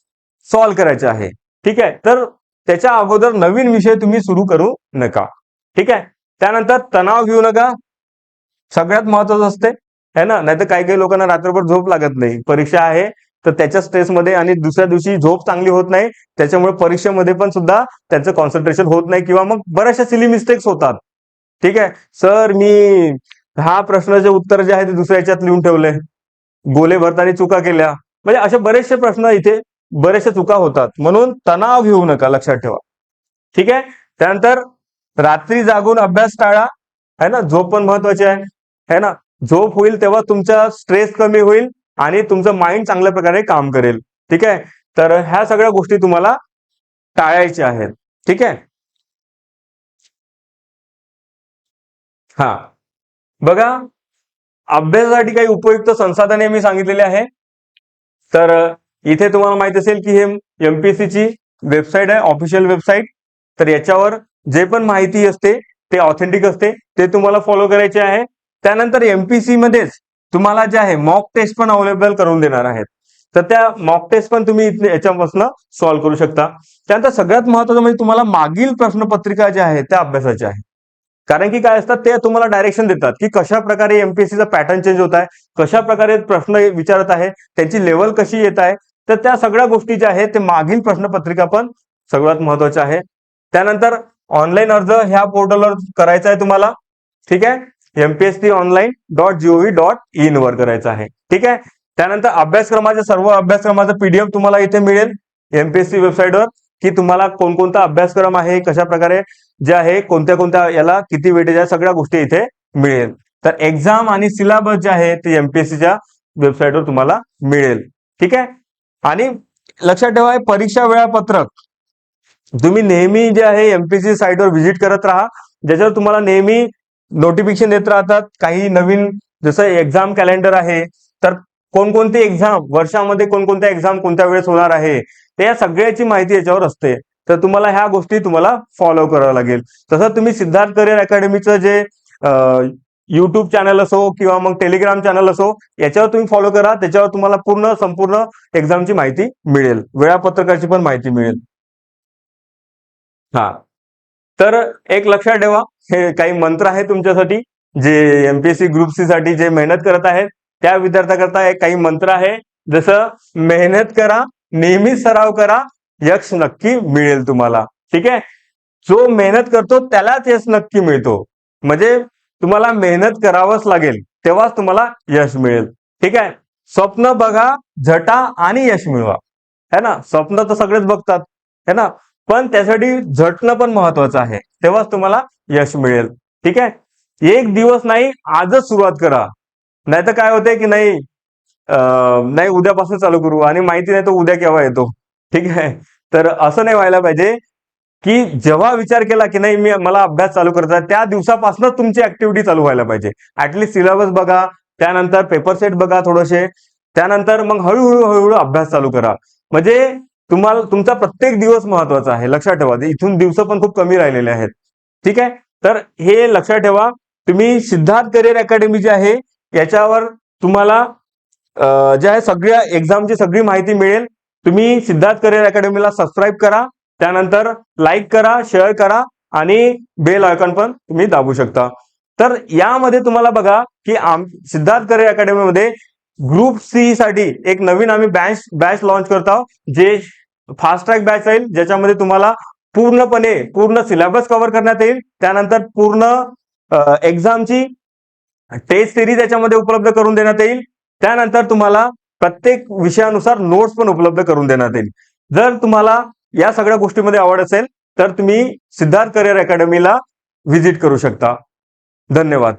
सॉल्व्ह करायचे आहे. ठीक आहे, तर त्याच्या अगोदर नवीन विषय तुम्ही सुरू करू नका. ठीक आहे, त्यानंतर तणाव घेऊ नका, सगळ्यात महत्वाचं असते है ना. नाहीतर काही काही लोकांना रात्रभर झोप लागत नाही, परीक्षा आहे तर त्याच्या स्ट्रेसमध्ये आणि दुसऱ्या दिवशी झोप चांगली होत नाही, त्याच्यामुळे परीक्षेमध्ये पण सुद्धा त्यांचं कॉन्सन्ट्रेशन होत नाही किंवा मग बऱ्याचशा सिली मिस्टेक्स होतात. ठीक आहे, सर मी 10 प्रश्नाचे उत्तर जे आहे ते दुसऱ्या याच्यात लिहून ठेवले, गोले भरताना चुका केल्या, म्हणजे असे बरेचसे प्रश्न इथे बरेचशा चुका होतात. म्हणून तणाव घेऊ नका, लक्षात ठेवा. ठीक आहे, त्यानंतर रात्री जागून अभ्यास टाळा, है ना. झोप पण महत्वाची आहे, है ना. झोप होईल तेव्हा तुमचा स्ट्रेस कमी होईल आणि तुमचं माइंड चांगल्या प्रकारे काम करेल. ठीक आहे, तर ह्या सगळ्या गोष्टी तुम्हाला टाळायच्या आहेत. ठीक आहे, हा बघा, अभ्यासासाठी काही उपयुक्त संसाधने मी सांगितलेली आहे. तर इथे तुम्हाला माहित असेल की हे एमपीएससीची वेबसाईट आहे, ऑफिशियल वेबसाईट. तर याच्यावर जे पण माहिती असते ते ऑथेंटिक असते, ते तुम्हाला फॉलो करायचे आहे. त्यानंतर एमपीएससी मध्येच तुम्हाला जे आहे मॉक टेस्ट पण अवेलेबल करून देणार आहेत. तर त्या मॉक टेस्ट पण तुम्ही याच्यापासून सॉल्व्ह करू शकता. त्यानंतर सगळ्यात महत्वाचं म्हणजे तुम्हाला मागील प्रश्नपत्रिका ज्या आहेत त्या अभ्यासाच्या आहे. कारण की काय असतात, ते तुम्हाला डायरेक्शन देतात की कशा प्रकारे एमपीएससीचा पॅटर्न चेंज होत आहे, कशा प्रकारे प्रश्न विचारत आहे, त्यांची लेवल कशी येत आहे. तर त्या सगळ्या गोष्टी ज्या आहेत ते मागील प्रश्नपत्रिका पण सगळ्यात महत्वाच्या आहे. त्यानंतर ऑनलाईन अर्ज ह्या पोर्टलवर करायचा आहे तुम्हाला. ठीक आहे, mpsconline.gov.in वर करायचं आहे. ठीक आहे, त्यानंतर सर्व अभ्यासक्रमाचा पीडीएफ तुम्हाला इथे मिळेल एमपीएससी वेबसाईटवर, की तुम्हाला कोणकोणता अभ्यासक्रम आहे, कशा प्रकारे जे आहे, कोणत्या कोणत्या याला किती वेटेज आहे, सगळ्या गोष्टी इथे मिळेल. तर एक्झाम आणि सिलेबस जे आहे ते एमपीएससीच्या वेबसाईटवर तुम्हाला मिळेल. ठीक आहे, आणि लक्षात ठेवा, परीक्षा वेळापत्रक तुम्ही नेहमी जे आहे एमपीएससी साईटवर व्हिजिट करत राहा, ज्याच्यावर तुम्हाला नेहमी नोटिफिकेशन येत राहतात. काही नवीन जसं एक्झाम कॅलेंडर आहे, तर कोणकोणती एक्झाम वर्षामध्ये, कोणकोणत्या एक्झाम कोणत्या वेळेस होणार आहे, ते या सगळ्याची माहिती याच्यावर असते. तर तुम्हाला ह्या गोष्टी तुम्हाला फॉलो करावं लागेल. तसं तुम्ही सिद्धार्थ करिअर अकॅडमीचं जे युट्यूब चॅनल असो किंवा मग टेलिग्राम चॅनल असो, याच्यावर तुम्ही फॉलो करा. त्याच्यावर तुम्हाला संपूर्ण एक्झामची माहिती मिळेल, वेळापत्रकाची पण माहिती मिळेल. हा, तर एक लक्षात ठेवा, हे काही मंत्र आहे तुमच्यासाठी, जे एमपीएससी ग्रुप सी साठी जे मेहनत करत आहेत त्या विद्यार्थ्याकरता एक काही मंत्र आहे. जसं मेहनत करा, नेहमी सराव करा, यश नक्की मिळेल तुम्हाला. ठीक आहे, जो मेहनत करतो त्यालाच यश नक्की मिळतो. म्हणजे तुम्हाला मेहनत करावंच लागेल, तेव्हाच तुम्हाला यश मिळेल. ठीक आहे, स्वप्न बघा, झटा आणि यश मिळवा, है ना. स्वप्न तर सगळेच बघतात, है ना, पण त्यासाठी झटणं पण महत्वाचं आहे, तेव्हाच तुम्हाला यश मिळेल. ठीक आहे, एक दिवस नाही, आजच सुरुवात करा. नाहीतर काय होतंय की नाही, नाही उद्यापासून चालू करू आणि माहिती नाही तो उद्या केव्हा येतो. ठीक आहे, तर असं नाही व्हायला पाहिजे की जेव्हा विचार केला की नाही मला अभ्यास चालू करायचा, त्या दिवसापासूनच तुमची ऍक्टिव्हिटी चालू व्हायला पाहिजे. ऍटलीस्ट सिलेबस बघा, त्यानंतर पेपर सेट बघा थोडेसे, त्यानंतर मग हळूहळू अभ्यास चालू करा. म्हणजे तुम्हाला तुमचा प्रत्येक दिवस महत्वाचा आहे, लक्षात ठेवा. इथून दिवस पण खूप कमी राहिलेले आहेत. ठीक आहे, तर हे लक्षात ठेवा. तुम्ही सिद्धार्थ करिअर अकॅडमी जे आहे याच्यावर तुम्हाला जे आहे सगळ्या एक्झामची सगळी माहिती मिळेल. तुम्ही सिद्धार्थ करिअर अकॅडमीला सबस्क्राईब करा, त्यानंतर लाईक करा, शेअर करा आणि बेल आयकॉन पण तुम्ही दाबू शकता. तर यामध्ये तुम्हाला बघा की सिद्धार्थ करिअर अकॅडमीमध्ये ग्रुप सी साठी एक नवीन आम्ही बॅच लॉन्च करत आहोत, जे फास्ट ट्रॅक बॅच राहील, ज्याच्यामध्ये तुम्हाला पूर्ण सिलेबस कव्हर करण्यात येईल. त्यानंतर पूर्ण एक्झामची टेस्ट सिरीज याच्यामध्ये उपलब्ध करून देण्यात येईल. त्यानंतर तुम्हाला प्रत्येक विषयानुसार नोट्स पण उपलब्ध करून देण्यात येईल. जर तुम्हाला या सगळ्या गोष्टीमध्ये आवड असेल तर तुम्ही सिद्धार्थ करिअर अकॅडमीला व्हिजिट करू शकता. धन्यवाद.